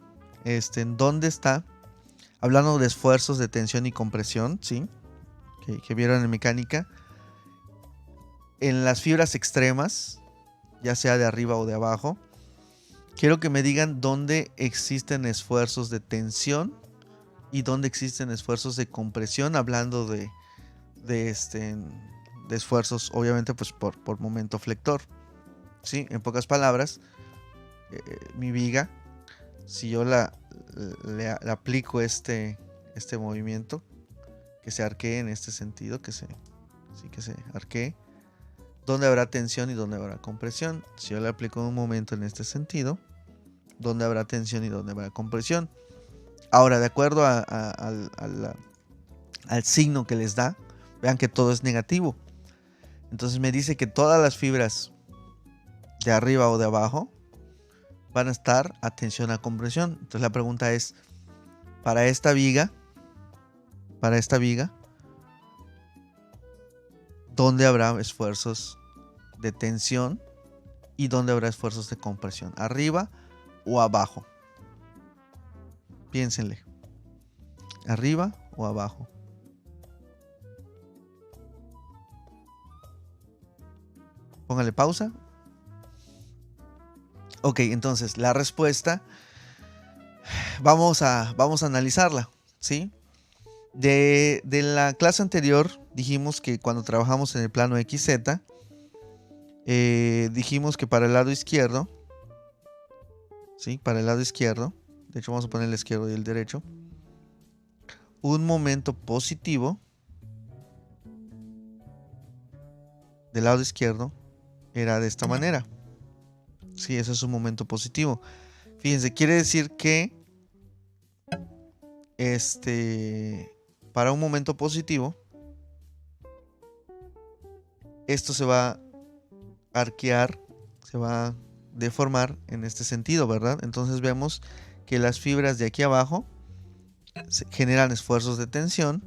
[SPEAKER 1] ¿en dónde está? Hablando de esfuerzos de tensión y compresión, ¿sí? Que vieron en mecánica, en las fibras extremas, ya sea de arriba o de abajo, quiero que me digan dónde existen esfuerzos de tensión y dónde existen esfuerzos de compresión, hablando de esfuerzos, obviamente, pues por momento flector. ¿Sí? En pocas palabras, mi viga, si yo le aplico este movimiento, que se arquee en este sentido, que se arquee, ¿dónde habrá tensión y dónde habrá compresión? Si yo le aplico un momento en este sentido, ¿dónde habrá tensión y dónde habrá compresión? Ahora, de acuerdo al signo que les da, vean que todo es negativo. Entonces me dice que todas las fibras de arriba o de abajo van a estar a tensión a compresión. Entonces la pregunta es, para esta viga, ¿dónde habrá esfuerzos de tensión y dónde habrá esfuerzos de compresión? ¿Arriba o abajo? Piénsenle. ¿Arriba o abajo? Póngale pausa. Ok, entonces la respuesta vamos a analizarla, ¿sí? De la clase anterior dijimos que cuando trabajamos en el plano XZ, dijimos que para el lado izquierdo, ¿sí? Para el lado izquierdo, de hecho vamos a poner el izquierdo y el derecho, un momento positivo del lado izquierdo era de esta manera. Sí, ese es un momento positivo. Fíjense, quiere decir que para un momento positivo, esto se va a arquear, se va a deformar en este sentido, ¿verdad? Entonces vemos que las fibras de aquí abajo generan esfuerzos de tensión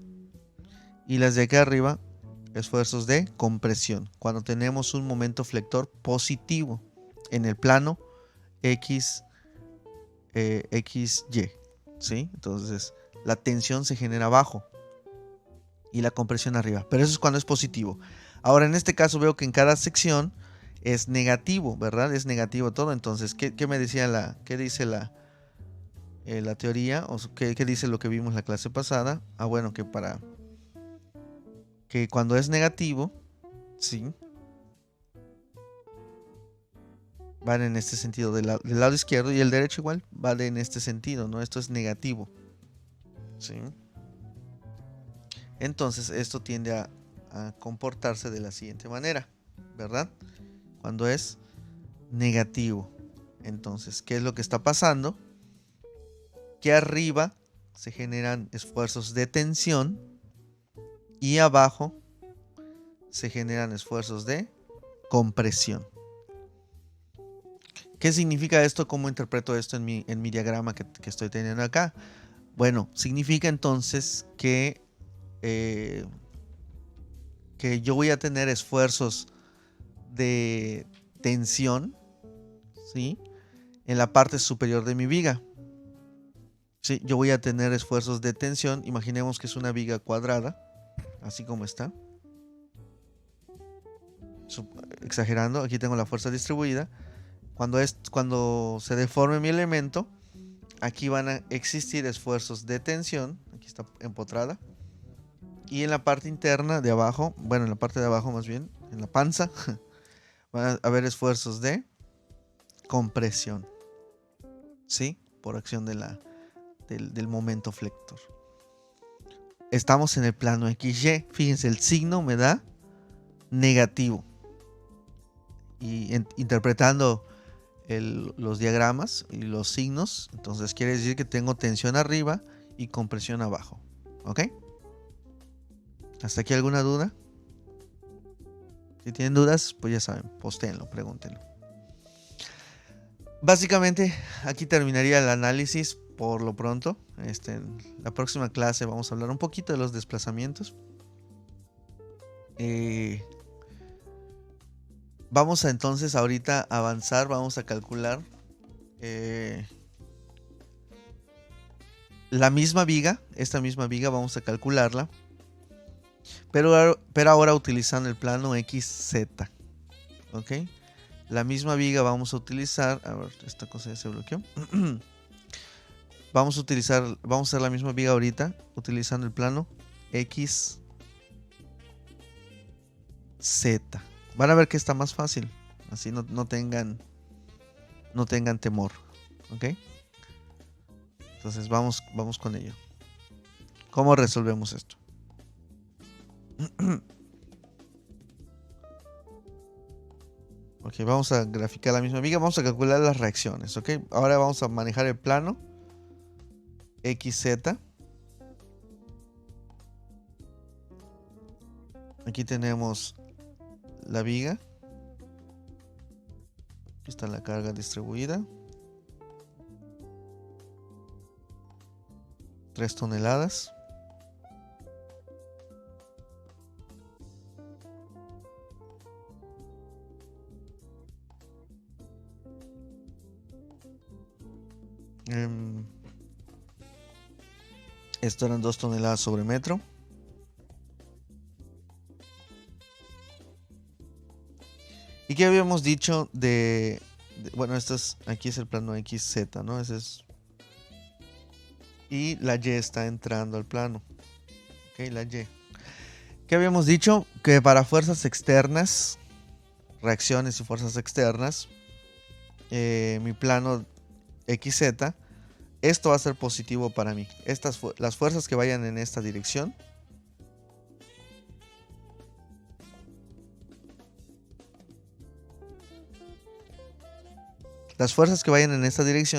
[SPEAKER 1] y las de aquí arriba esfuerzos de compresión cuando tenemos un momento flector positivo en el plano XY, ¿sí? Entonces la tensión se genera abajo y la compresión arriba, pero eso es cuando es positivo. Ahora en este caso veo que en cada sección es negativo, ¿verdad? Es negativo todo. Entonces, ¿qué me decía qué dice la teoría? ¿O qué dice lo que vimos la clase pasada? Ah, bueno, que cuando es negativo, ¿sí? Van en este sentido del lado izquierdo, y el derecho igual va en este sentido, ¿no? Esto es negativo, ¿sí? Entonces esto tiende a comportarse de la siguiente manera, ¿verdad? Cuando es negativo. Entonces, ¿qué es lo que está pasando? Que arriba se generan esfuerzos de tensión y abajo se generan esfuerzos de compresión. ¿Qué significa esto? ¿Cómo interpreto esto en mi diagrama que estoy teniendo acá? Bueno, significa entonces que yo voy a tener esfuerzos de tensión, ¿sí? En la parte superior de mi viga. ¿Sí? Yo voy a tener esfuerzos de tensión. Imaginemos que es una viga cuadrada, así como está. Exagerando, aquí tengo la fuerza distribuida. Cuando se deforme mi elemento, aquí van a existir esfuerzos de tensión. Aquí está empotrada. Y en la parte interna de abajo, bueno, en la parte de abajo más bien, en la panza, van a haber esfuerzos de compresión, ¿sí? Por acción del momento flector. Estamos en el plano XY. Fíjense, el signo me da negativo. Y interpretando los diagramas y los signos, entonces quiere decir que tengo tensión arriba y compresión abajo. ¿Ok? ¿Hasta aquí alguna duda? Si tienen dudas, pues ya saben, postéenlo, pregúntenlo. Básicamente, aquí terminaría el análisis por lo pronto. En la próxima clase vamos a hablar un poquito de los desplazamientos. Vamos a entonces ahorita avanzar, vamos a calcular la misma viga, esta misma viga vamos a calcularla, pero ahora utilizando el plano XZ. ¿Ok? La misma viga vamos a utilizar, a ver, esta cosa ya se bloqueó. Vamos a hacer la misma viga ahorita utilizando el plano XZ. Van a ver que está más fácil, así no tengan temor. ¿Ok? Entonces vamos con ello. ¿Cómo resolvemos esto? Ok, vamos a graficar la misma viga. Vamos a calcular las reacciones. Ok, ahora vamos a manejar el plano XZ. Aquí tenemos la viga. Aquí está la carga distribuida. 3 toneladas. Esto eran 2 toneladas sobre metro. ¿Y qué habíamos dicho bueno, aquí es el plano XZ, ¿no? Ese es. Y la Y está entrando al plano. Ok, la Y. ¿Qué habíamos dicho? Que para fuerzas externas, reacciones y fuerzas externas, mi plano XZ, esto va a ser positivo para mí. Las fuerzas que vayan en esta dirección,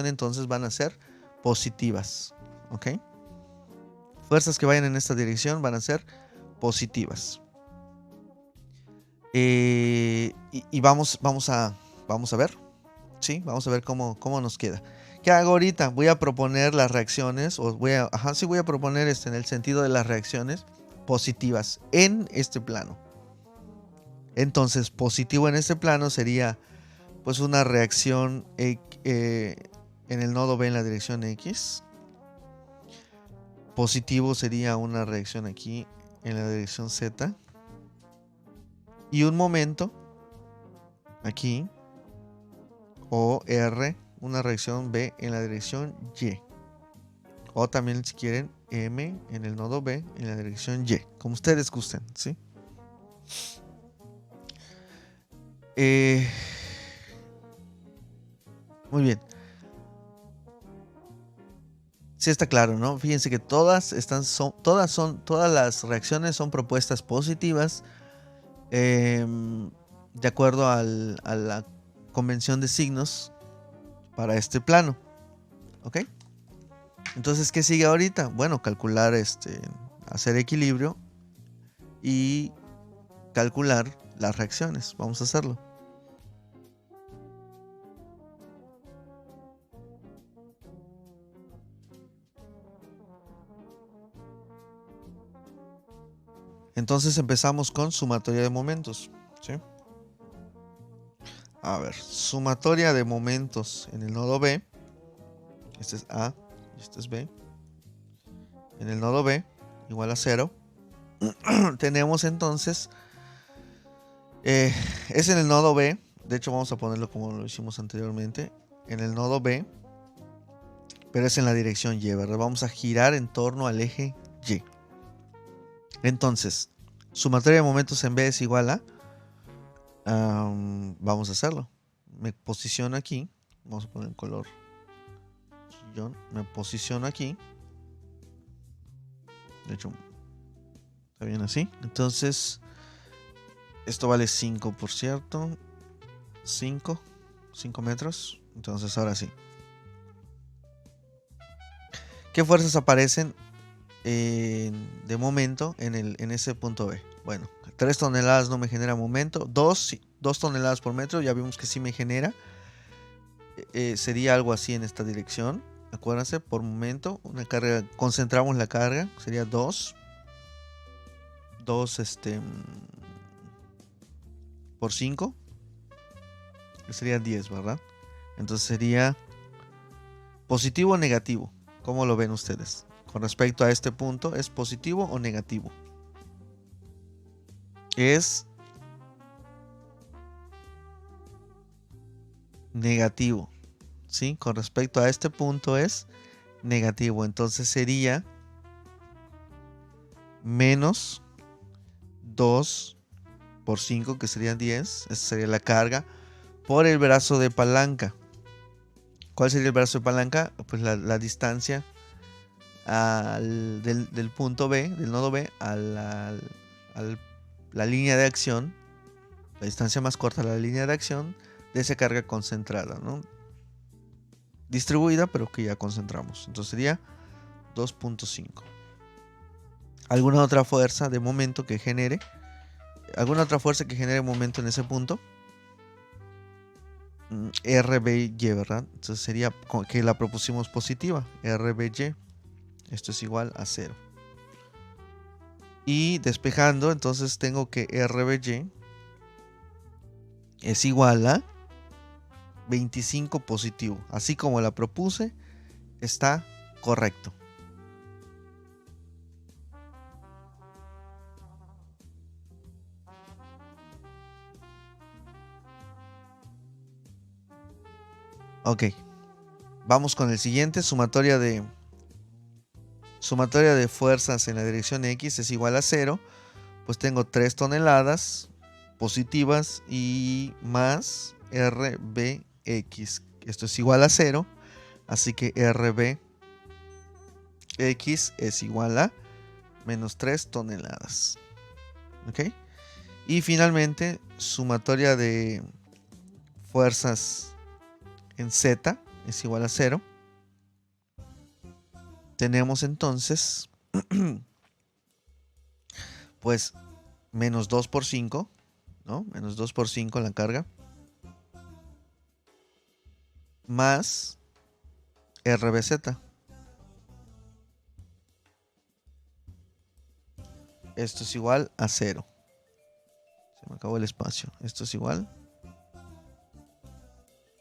[SPEAKER 1] entonces van a ser positivas. ¿Ok? Fuerzas que vayan en esta dirección van a ser positivas. Y vamos a ver. ¿Sí? Vamos a ver cómo nos queda. ¿Qué hago ahorita? Voy a proponer las reacciones, o voy a proponer en el sentido de las reacciones positivas en este plano. Entonces, positivo en este plano sería pues una reacción en el nodo B en la dirección X. Positivo sería una reacción aquí en la dirección Z. Y un momento aquí, o R, una reacción B en la dirección Y. O también, si quieren, M en el nodo B en la dirección Y. Como ustedes gusten, ¿sí? Muy bien. Sí está claro, ¿no? Fíjense que todas las reacciones son propuestas positivas de acuerdo a la convención de signos para este plano. ¿Ok? Entonces, ¿qué sigue ahorita? Bueno, calcular, hacer equilibrio y calcular las reacciones. Vamos a hacerlo. Entonces empezamos con sumatoria de momentos. ¿Sí? A ver, sumatoria de momentos en el nodo B. Este es A y este es B. En el nodo B igual a 0. Tenemos entonces, es en el nodo B. De hecho vamos a ponerlo como lo hicimos anteriormente. En el nodo B, pero es en la dirección Y, ¿verdad? Vamos a girar en torno al eje Y. Entonces, sumatoria de momentos en B es igual a, vamos a hacerlo. Me posiciono aquí. Vamos a poner el color chillón. Me posiciono aquí. De hecho, está bien así. Entonces, Esto vale 5, por cierto. 5 metros. Entonces ahora sí. ¿Qué fuerzas aparecen de momento en ese punto B? Bueno, 3 toneladas no me genera momento. 2 toneladas por metro, ya vimos que sí me genera. Sería algo así en esta dirección. Acuérdense, por momento, una carga, concentramos la carga, sería 2 por 5, que sería 10, ¿verdad? Entonces sería positivo o negativo. ¿Cómo lo ven ustedes? Con respecto a este punto, ¿es positivo o negativo? Es negativo, ¿sí? Con respecto a este punto es negativo. Entonces sería menos 2 por 5, que serían 10. Esa sería la carga por el brazo de palanca. ¿Cuál sería el brazo de palanca? Pues la distancia del punto B, del nodo B, a la línea de acción. La distancia más corta a la línea de acción de esa carga concentrada, ¿no? Distribuida, pero que ya concentramos. Entonces sería 2.5. ¿Alguna otra fuerza de momento que genere? ¿Alguna otra fuerza que genere momento en ese punto? RBY, ¿verdad? Entonces sería que la propusimos positiva. RBY. Esto es igual a 0. Y despejando, entonces tengo que RBY es igual a 25 positivo. Así como la propuse, está correcto. Ok. Vamos con el siguiente. Sumatoria de fuerzas en la dirección X es igual a 0. Pues tengo 3 toneladas positivas y más RBX. Esto es igual a 0. Así que RBX es igual a menos 3 toneladas. ¿Ok? Y finalmente, sumatoria de fuerzas en Z es igual a 0. Tenemos entonces, pues, menos 2 por 5, ¿no? Menos 2 por 5 en la carga. Más RBZ. Esto es igual a 0. Se me acabó el espacio. Esto es igual.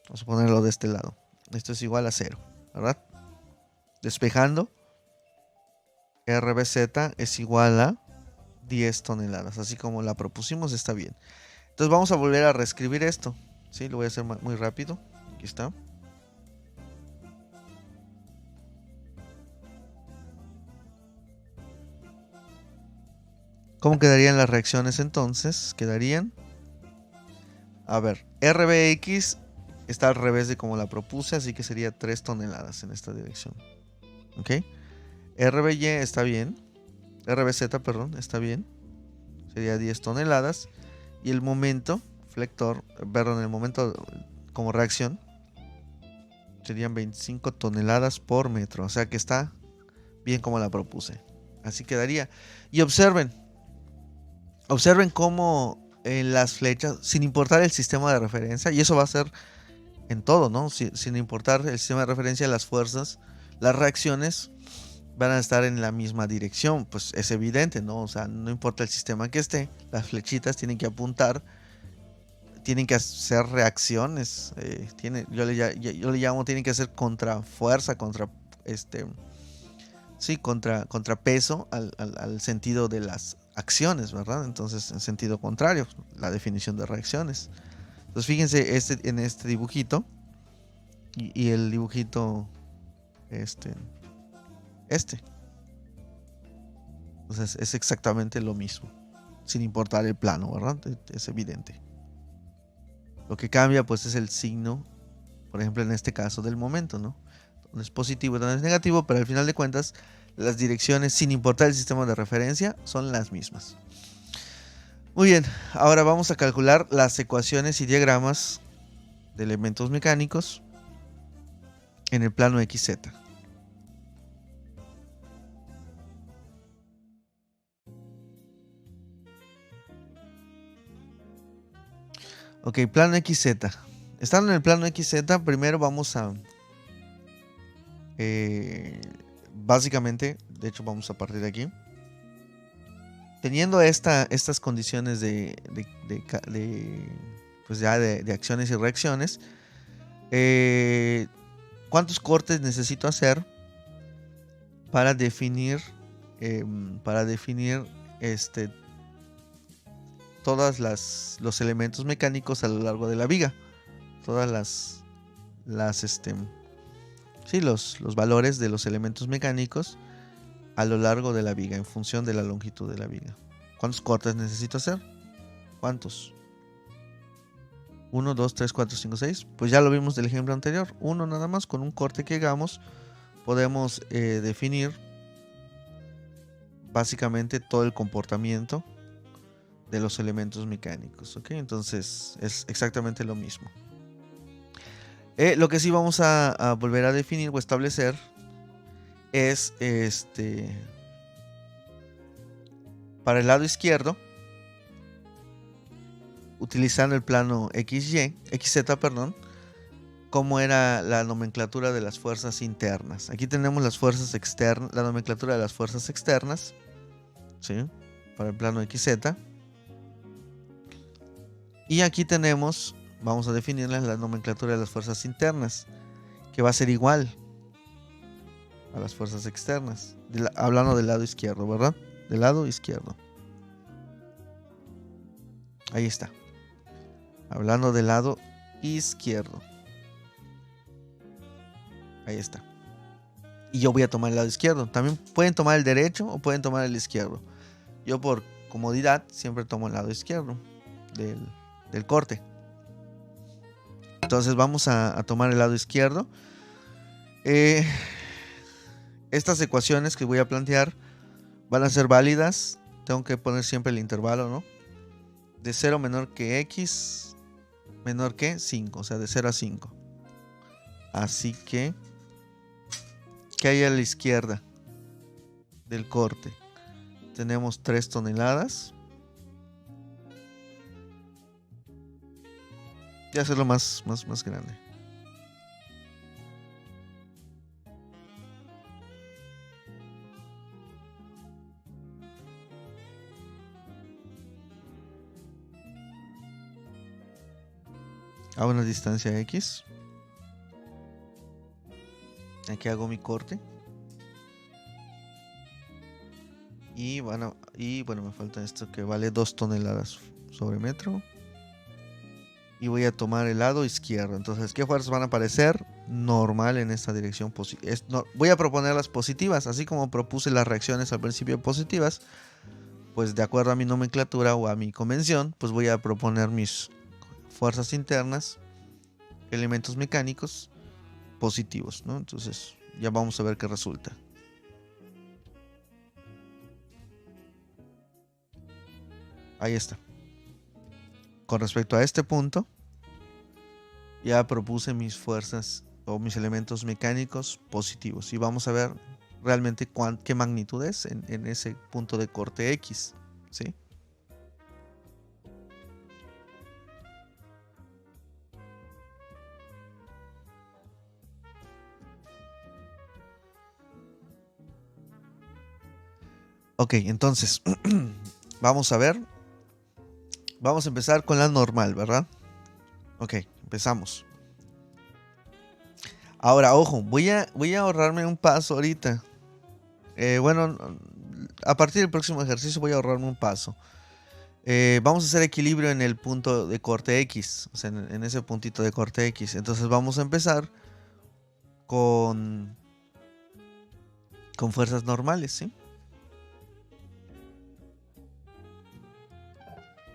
[SPEAKER 1] Vamos a ponerlo de este lado. Esto es igual a 0, ¿verdad? Despejando. RBZ es igual a 10 toneladas. Así como la propusimos, está bien. Entonces vamos a volver a reescribir esto. ¿Sí? Lo voy a hacer muy rápido. Aquí está. ¿Cómo quedarían las reacciones entonces? Quedarían, a ver, RBX está al revés de como la propuse, así que sería 3 toneladas en esta dirección. ¿Ok? RBY está bien. RBZ, perdón, está bien. Sería 10 toneladas. Y el momento flector, perdón, el momento como reacción serían 25 toneladas por metro. O sea que está bien como la propuse. Así quedaría. Y observen cómo en las flechas, sin importar el sistema de referencia, y eso va a ser en todo, ¿no? Sin importar el sistema de referencia, las fuerzas, las reacciones van a estar en la misma dirección. Pues es evidente, ¿no? O sea, no importa el sistema que esté, las flechitas tienen que apuntar, tienen que hacer reacciones. Yo le llamo, tienen que hacer contra fuerza, contra contrapeso al sentido de las acciones, ¿verdad? Entonces, en sentido contrario, la definición de reacciones. Entonces, fíjense en este dibujito y el dibujito este. Entonces, es exactamente lo mismo, sin importar el plano, ¿verdad? Es evidente. Lo que cambia, pues, es el signo, por ejemplo, en este caso del momento, ¿no? Donde es positivo y donde es negativo, pero al final de cuentas, las direcciones, sin importar el sistema de referencia, son las mismas. Muy bien, ahora vamos a calcular las ecuaciones y diagramas de elementos mecánicos en el plano XZ. Ok, plano XZ. Estando en el plano XZ, primero vamos a... básicamente, de hecho vamos a partir de aquí. Teniendo estas condiciones pues ya de acciones y reacciones, ¿cuántos cortes necesito hacer para definir este, todos los elementos mecánicos a lo largo de la viga? Todas los valores de los elementos mecánicos a lo largo de la viga en función de la longitud de la viga. ¿Cuántos cortes necesito hacer? ¿Cuántos? 1, 2, 3, 4, 5, 6. Pues ya lo vimos del ejemplo anterior. Uno nada más, con un corte que hagamos podemos definir básicamente todo el comportamiento de los elementos mecánicos. ¿Ok? Entonces es exactamente lo mismo. Lo que sí vamos a volver a definir o establecer es para el lado izquierdo, utilizando el plano XZ, cómo era la nomenclatura de las fuerzas internas. Aquí tenemos las fuerzas externas, la nomenclatura de las fuerzas externas, ¿sí? Para el plano XZ. Y aquí tenemos, vamos a definirlas, la nomenclatura de las fuerzas internas, que va a ser igual a las fuerzas externas, hablando del lado izquierdo, ¿verdad? Del lado izquierdo. Ahí está. Hablando del lado izquierdo. Ahí está. Y yo voy a tomar el lado izquierdo. También pueden tomar el derecho o pueden tomar el izquierdo. Yo por comodidad siempre tomo el lado izquierdo del corte. Entonces vamos a tomar el lado izquierdo. Estas ecuaciones que voy a plantear van a ser válidas. Tengo que poner siempre el intervalo, ¿no? De 0 menor que X menor que 5. O sea, de 0 a 5. Así que... ¿qué hay a la izquierda del corte? Tenemos 3 toneladas. Voy a hacerlo más grande. A una distancia X. Aquí hago mi corte. Y bueno, me falta esto que vale 2 toneladas sobre metro. Y voy a tomar el lado izquierdo. Entonces, ¿qué fuerzas van a aparecer? Normal en esta dirección. Voy a proponer las positivas. Así como propuse las reacciones al principio positivas, pues de acuerdo a mi nomenclatura o a mi convención, pues voy a proponer mis fuerzas internas, elementos mecánicos positivos, ¿no? Entonces, ya vamos a ver qué resulta. Ahí está. Con respecto a este punto, ya propuse mis fuerzas o mis elementos mecánicos positivos. Y vamos a ver realmente qué magnitud es en ese punto de corte X. ¿Sí? Ok, entonces, vamos a ver. Vamos a empezar con la normal, ¿verdad? Ok, empezamos. Ahora, ojo, voy a ahorrarme un paso ahorita. Bueno, a partir del próximo ejercicio voy a ahorrarme un paso. Vamos a hacer equilibrio en el punto de corte X, o sea, en ese puntito de corte X. Entonces vamos a empezar con fuerzas normales, ¿sí?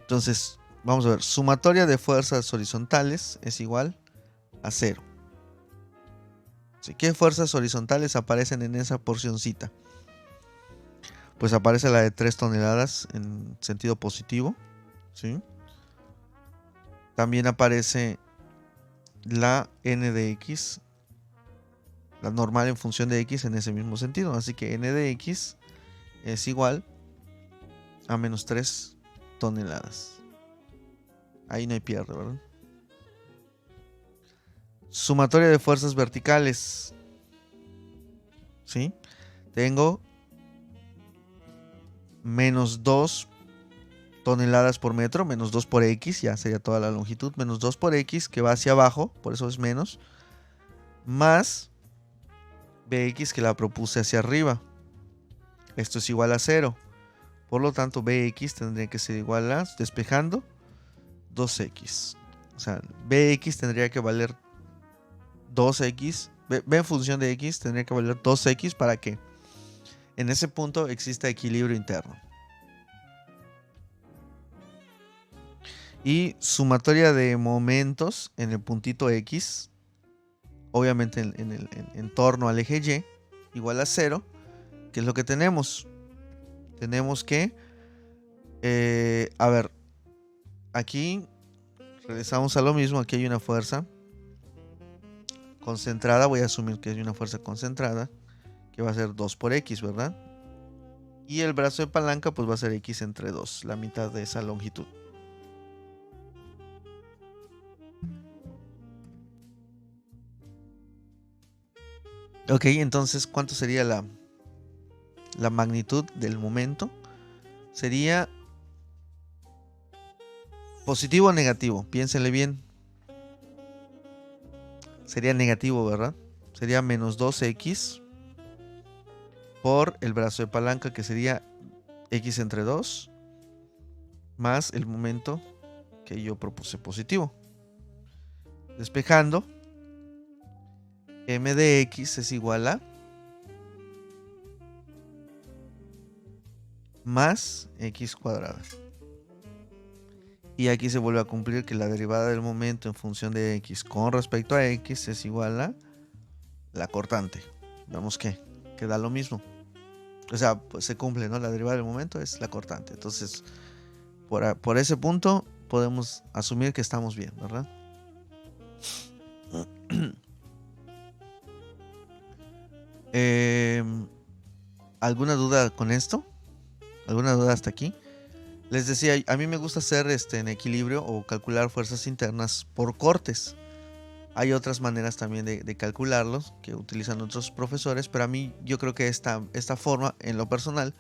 [SPEAKER 1] Entonces, vamos a ver, sumatoria de fuerzas horizontales es igual a 0. ¿Sí? ¿Qué fuerzas horizontales aparecen en esa porcioncita? Pues aparece la de 3 toneladas en sentido positivo. ¿sí? También aparece la n de x, la normal en función de x en ese mismo sentido. Así que n de x es igual a menos 3 toneladas. Ahí no hay pierde, ¿verdad? Sumatoria de fuerzas verticales. ¿Sí? Tengo menos 2 toneladas por metro, menos 2 por x, ya sería toda la longitud, menos 2 por x que va hacia abajo, por eso es menos, más bx que la propuse hacia arriba. Esto es igual a 0. Por lo tanto, bx tendría que ser igual a, despejando, 2x. O sea, bx tendría que valer 2x. B en función de x tendría que valer 2x para que en ese punto exista equilibrio interno. Y sumatoria de momentos en el puntito x, obviamente en torno al eje y, igual a 0. ¿Qué es lo que tenemos? Tenemos que, a ver, aquí regresamos a lo mismo. Aquí hay una fuerza concentrada. Voy a asumir que hay una fuerza concentrada, que va a ser 2 por x, ¿verdad? Y el brazo de palanca pues va a ser x entre 2, la mitad de esa longitud. Ok, entonces, ¿cuánto sería la magnitud del momento? Sería positivo o negativo, piénsenle bien. Sería negativo, ¿verdad? Sería menos 2x por el brazo de palanca, que sería x entre 2, más el momento que yo propuse positivo. Despejando, m de x es igual a más x cuadrada. Y aquí se vuelve a cumplir que la derivada del momento en función de x con respecto a x es igual a la cortante. Vemos que da lo mismo. O sea, pues se cumple, ¿no? La derivada del momento es la cortante. Entonces, por ese punto podemos asumir que estamos bien, ¿verdad? ¿Alguna duda con esto? ¿Alguna duda hasta aquí? Les decía, a mí me gusta hacer en equilibrio o calcular fuerzas internas por cortes. Hay otras maneras también de calcularlos que utilizan otros profesores, pero a mí yo creo que esta forma, en lo personal,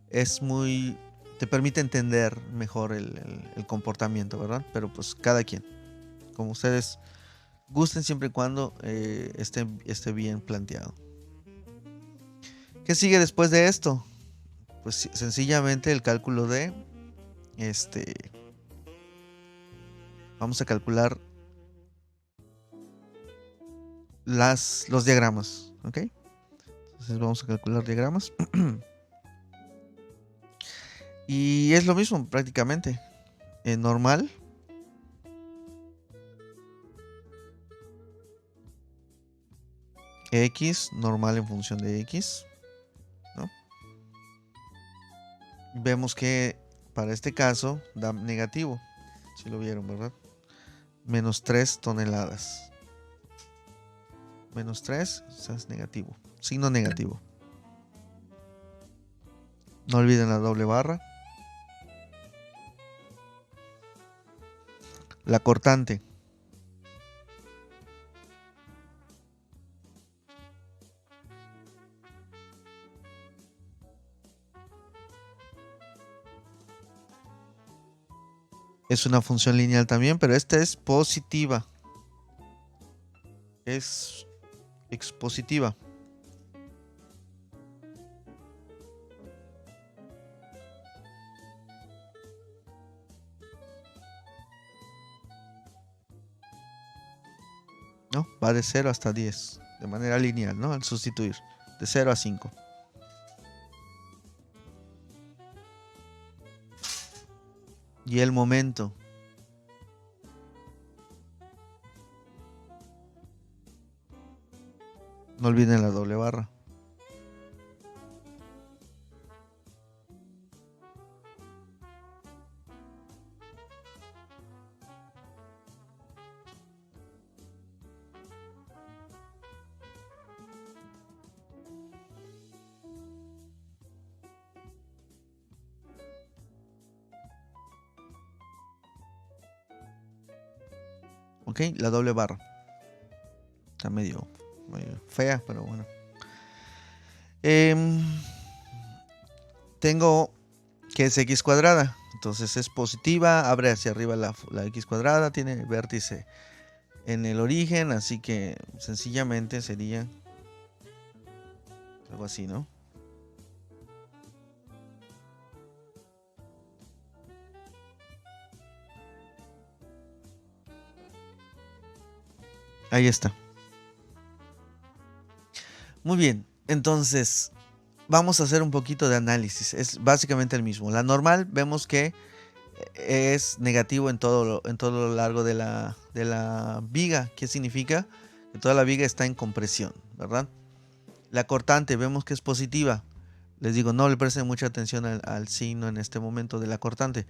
[SPEAKER 1] es muy... te permite entender mejor el comportamiento, ¿verdad? Pero pues cada quien, como ustedes gusten, siempre y cuando esté bien planteado. ¿Qué sigue después de esto? Pues sencillamente el cálculo de vamos a calcular los diagramas, ¿ok? Entonces vamos a calcular diagramas. Y es lo mismo prácticamente. Normal. X, normal en función de X, ¿no? Vemos que para este caso da negativo. Si lo vieron, ¿verdad? Menos 3 toneladas. Menos 3, o sea, es negativo. Signo negativo. No olviden la doble barra. La cortante. Es una función lineal también, pero esta es positiva. Es expositiva. ¿No? Va de 0 hasta 10. De manera lineal, ¿no? Al sustituir. De 0 a 5. Y el momento. No olviden la doble barra. ¿ok? La doble barra. Está medio fea, pero bueno. Tengo que es x cuadrada. Entonces es positiva, abre hacia arriba la x cuadrada, tiene vértice en el origen, así que sencillamente sería algo así, ¿no? Ahí está. Muy bien, entonces vamos a hacer un poquito de análisis. Es básicamente el mismo. La normal vemos que es negativo en todo lo largo de la viga. ¿Qué significa? Que toda la viga está en compresión, ¿verdad? La cortante vemos que es positiva. Les digo, no le presten mucha atención al signo en este momento de la cortante.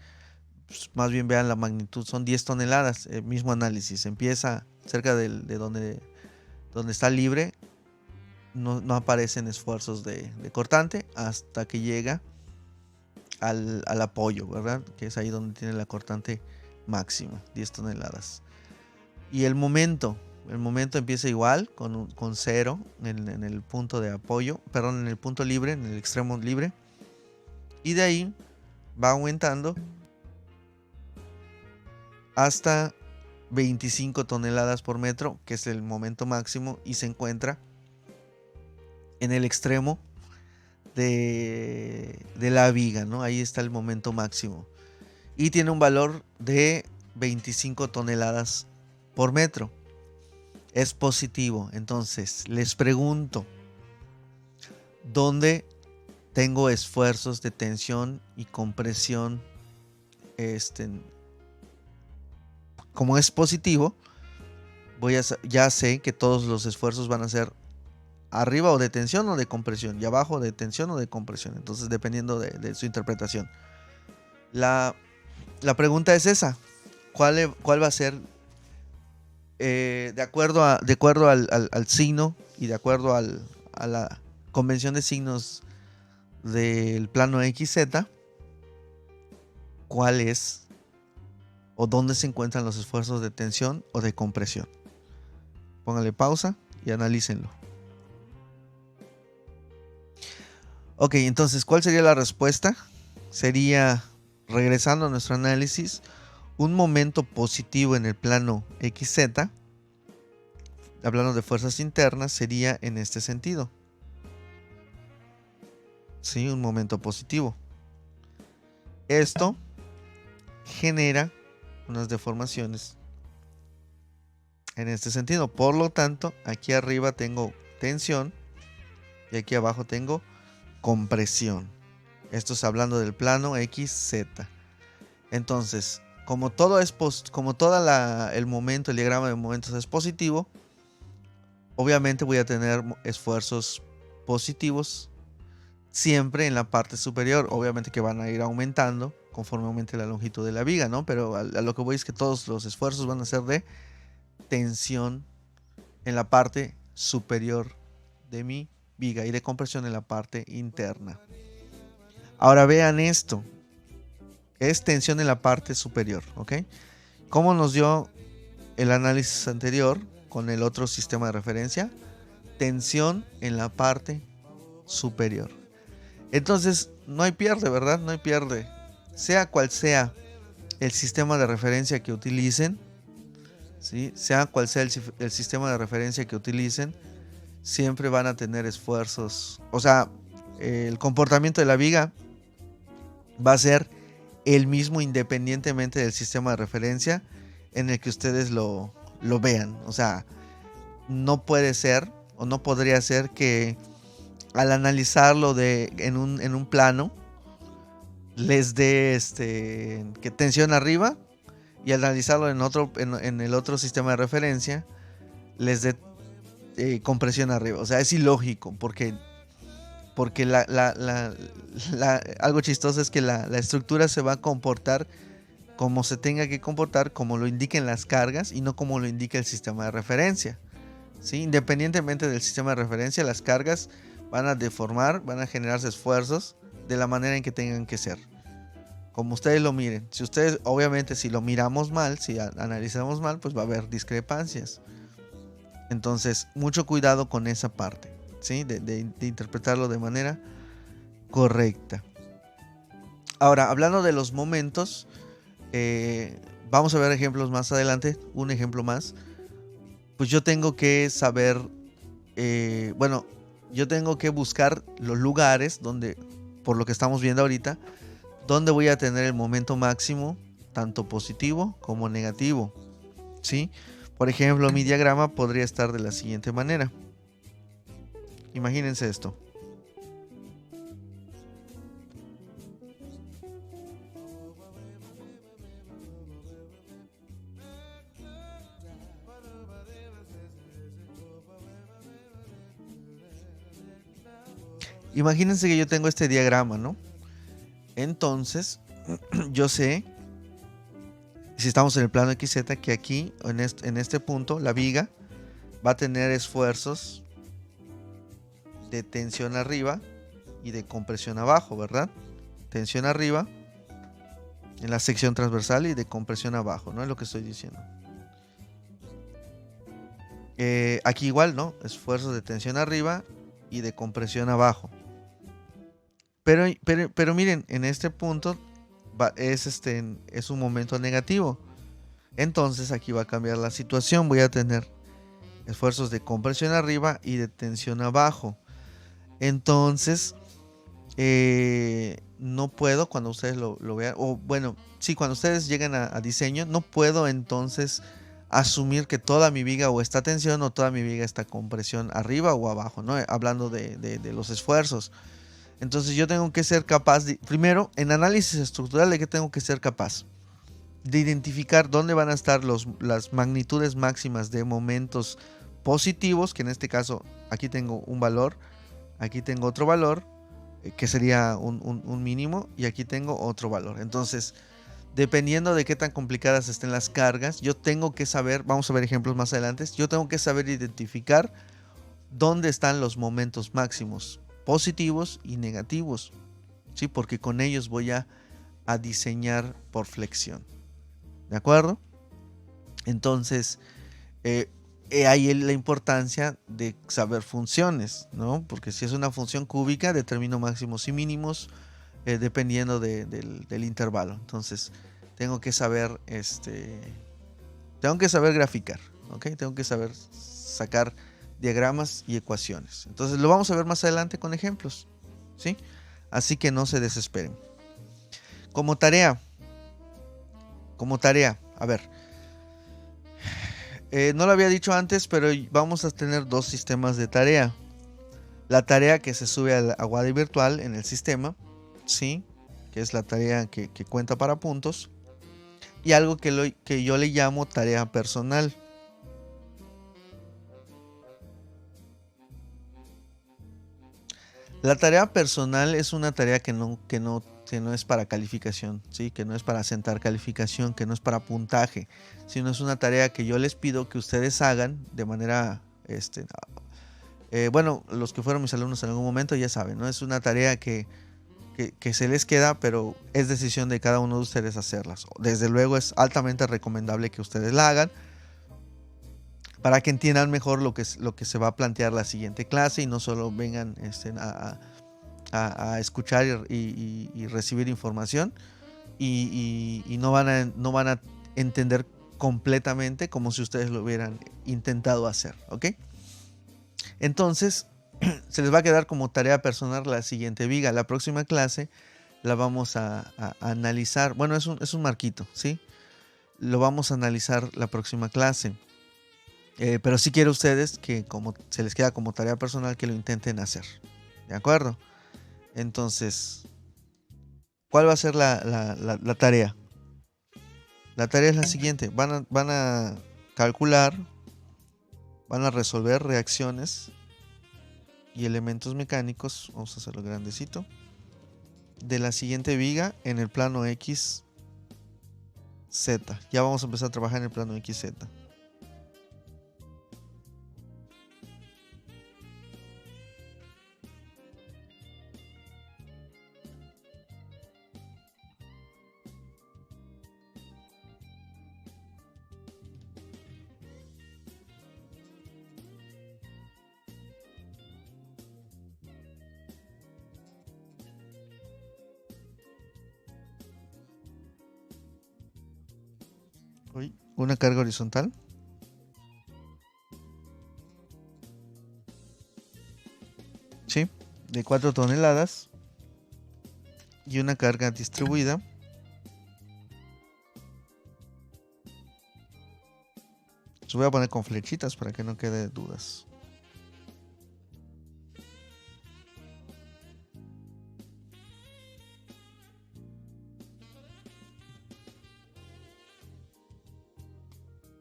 [SPEAKER 1] Pues más bien vean la magnitud, son 10 toneladas. El mismo análisis. Empieza cerca de donde está libre. No aparecen esfuerzos de cortante hasta que llega al apoyo, ¿verdad? Que es ahí donde tiene la cortante máxima, 10 toneladas. Y el momento empieza igual, con 0 en el punto de apoyo, perdón, en el punto libre, en el extremo libre. Y de ahí va aumentando hasta 25 toneladas por metro, que es el momento máximo, y se encuentra en el extremo de la viga, ¿no? Ahí está el momento máximo. Y tiene un valor de 25 toneladas por metro. Es positivo. Entonces, les pregunto, ¿dónde tengo esfuerzos de tensión y compresión? Como es positivo, ya sé que todos los esfuerzos van a ser arriba o de tensión o de compresión, y abajo de tensión o de compresión. Entonces, dependiendo de su interpretación. La pregunta es esa. ¿Cuál va a ser, de acuerdo al signo y de acuerdo a la convención de signos del plano XZ, cuál es o dónde se encuentran los esfuerzos de tensión o de compresión? Póngale pausa y analícenlo. Ok, entonces, ¿cuál sería la respuesta? Sería, regresando a nuestro análisis, un momento positivo en el plano XZ, hablando de fuerzas internas, sería en este sentido. Sí, un momento positivo. Esto genera unas deformaciones en este sentido. Por lo tanto, aquí arriba tengo tensión y aquí abajo tengo compresión. Esto es hablando del plano XZ. Entonces, como todo el momento, el diagrama de momentos es positivo, obviamente voy a tener esfuerzos positivos siempre en la parte superior. Obviamente que van a ir aumentando conforme aumente la longitud de la viga, ¿no? Pero a lo que voy es que todos los esfuerzos van a ser de tensión en la parte superior de mi viga y de compresión en la parte interna. Ahora vean esto. Es tensión en la parte superior, ¿ok? ¿Cómo nos dio el análisis anterior con el otro sistema de referencia? Tensión en la parte superior. Entonces, no hay pierde, ¿verdad? No hay pierde. Sea cual sea el sistema de referencia que utilicen, ¿sí? Sea cual sea el sistema de referencia que utilicen, siempre van a tener esfuerzos. O sea, el comportamiento de la viga va a ser el mismo independientemente del sistema de referencia en el que ustedes lo vean. O sea, no puede ser o no podría ser que al analizarlo en un plano les dé que tensión arriba, y al analizarlo en el otro sistema de referencia les dé compresión arriba. O sea, es ilógico porque algo chistoso es que la estructura se va a comportar como se tenga que comportar, como lo indiquen las cargas y no como lo indica el sistema de referencia. ¿Sí? Independientemente del sistema de referencia, las cargas van a deformar, van a generarse esfuerzos de la manera en que tengan que ser. como ustedes lo miren. Si ustedes, obviamente, si lo miramos mal, si analizamos mal, pues va a haber discrepancias. Entonces, mucho cuidado con esa parte, ¿sí? De interpretarlo de manera correcta. Ahora, hablando de los momentos, vamos a ver ejemplos más adelante. Un ejemplo más. Pues yo tengo que saber, bueno, yo tengo que buscar los lugares donde, por lo que estamos viendo ahorita, donde voy a tener el momento máximo, tanto positivo como negativo, ¿sí? Por ejemplo, mi diagrama podría estar de la siguiente manera. Imagínense esto. Imagínense que yo tengo este diagrama, ¿no? Entonces, yo sé, si estamos en el plano XZ, que aquí, en este punto, la viga va a tener esfuerzos de tensión arriba y de compresión abajo, ¿verdad? Tensión arriba en la sección transversal y de compresión abajo, ¿no? Es lo que estoy diciendo. Aquí igual, ¿no? Esfuerzos de tensión arriba y de compresión abajo. Pero miren, en este punto es un momento negativo. Entonces aquí va a cambiar la situación. Voy a tener esfuerzos de compresión arriba y de tensión abajo. Entonces, no puedo cuando ustedes lo vean, o bueno, sí, cuando ustedes lleguen a diseño, no puedo entonces asumir que toda mi viga o está tensión o toda mi viga está compresión arriba o abajo, ¿no? Hablando de los esfuerzos. Entonces yo tengo que ser capaz, primero, en análisis estructural, ¿de qué tengo que ser capaz? De identificar dónde van a estar las magnitudes máximas de momentos positivos, que en este caso aquí tengo un valor, aquí tengo otro valor, que sería un mínimo, y aquí tengo otro valor. Entonces, dependiendo de qué tan complicadas estén las cargas, yo tengo que saber, vamos a ver ejemplos más adelante, yo tengo que saber identificar dónde están los momentos máximos positivos y negativos, ¿sí? Porque con ellos voy a diseñar por flexión. ¿De acuerdo? Entonces, ahí la importancia de saber funciones, ¿no? Porque si es una función cúbica, determino máximos y mínimos dependiendo del intervalo. Entonces, tengo que saber, tengo que saber graficar, ¿ok? Tengo que saber sacar diagramas y ecuaciones. Entonces, lo vamos a ver más adelante con ejemplos, ¿sí? Así que no se desesperen. Como tarea, a ver, no lo había dicho antes, pero vamos a tener dos sistemas de tarea. La tarea que se sube a Wadi virtual en el sistema, ¿sí? Que es la tarea que cuenta para puntos. Y algo que yo le llamo tarea personal. La tarea personal es una tarea que no es para calificación, ¿sí? Que no es para sentar calificación, que no es para puntaje, sino es una tarea que yo les pido que ustedes hagan de manera, bueno, los que fueron mis alumnos en algún momento ya saben, ¿no? Es una tarea que se les queda, pero es decisión de cada uno de ustedes hacerlas. Desde luego es altamente recomendable que ustedes la hagan para que entiendan mejor lo que se va a plantear la siguiente clase y no solo vengan a escuchar y recibir información y no van a entender completamente como si ustedes lo hubieran intentado hacer, ¿ok? Entonces, se les va a quedar como tarea personal la siguiente viga. La próxima clase la vamos a analizar. Bueno, es un marquito, ¿sí? Lo vamos a analizar la próxima clase. Pero sí quiero ustedes que como se les queda como tarea personal que lo intenten hacer. ¿De acuerdo? Entonces, ¿cuál va a ser la tarea? La tarea es la siguiente. Van a calcular, van a resolver reacciones y elementos mecánicos. Vamos a hacerlo grandecito. De la siguiente viga en el plano XZ. Ya vamos a empezar a trabajar en el plano XZ. Una carga horizontal. Sí, de 4 toneladas. Y una carga distribuida. Los voy a poner con flechitas para que no quede dudas.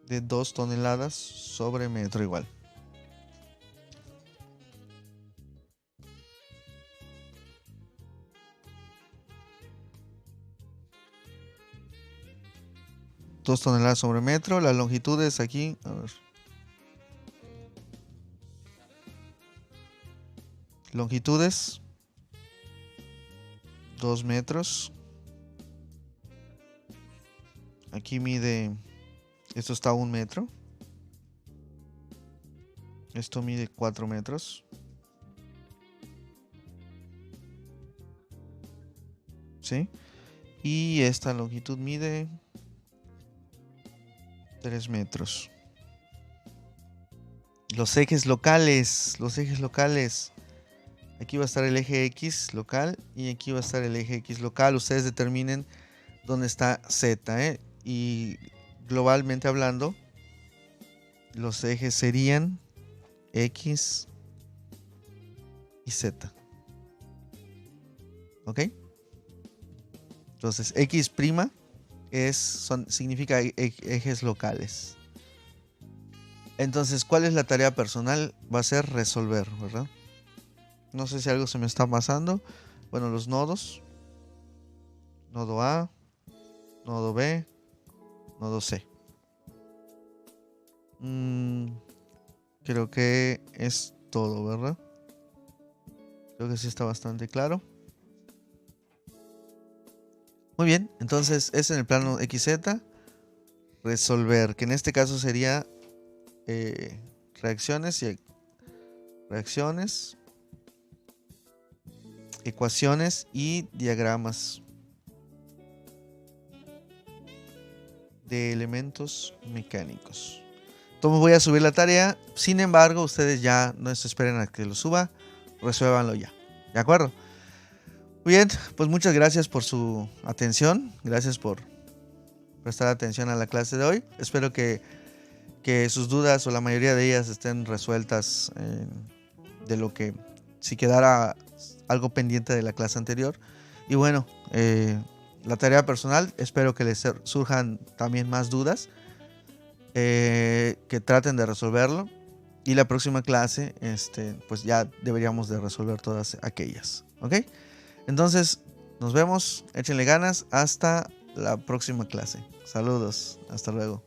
[SPEAKER 1] De 2 toneladas sobre metro igual. Dos toneladas sobre metro. La longitud es aquí. A ver. Longitudes. 2 metros. Aquí mide. Esto está a 1 metro. Esto mide 4 metros. ¿Sí? Y esta longitud mide 3 metros. Los ejes locales. Los ejes locales. Aquí va a estar el eje X local. Y aquí va a estar el eje X local. Ustedes determinen dónde está Z, ¿eh? Y globalmente hablando, los ejes serían X y Z. ¿Ok? Entonces, X' significa ejes locales. Entonces, ¿cuál es la tarea personal? Va a ser resolver, ¿verdad? No sé si algo se me está pasando. Bueno, los nodos. Nodo A, nodo B, nodo C. Creo que es todo, ¿verdad? Creo que sí está bastante claro. Muy bien, entonces es en el plano XZ. Resolver, que en este caso sería reacciones, ecuaciones y diagramas de elementos mecánicos. Entonces voy a subir la tarea. Sin embargo, ustedes ya no se esperen a que lo suba. Resuélvanlo ya. ¿De acuerdo? Muy bien, pues muchas gracias por su atención. Gracias por prestar atención a la clase de hoy. Espero que sus dudas o la mayoría de ellas estén resueltas, de lo que si quedara algo pendiente de la clase anterior. Y bueno, la tarea personal, espero que les surjan también más dudas, que traten de resolverlo. Y la próxima clase, pues ya deberíamos de resolver todas aquellas. ¿Ok? Entonces, nos vemos, échenle ganas, hasta la próxima clase. Saludos, hasta luego.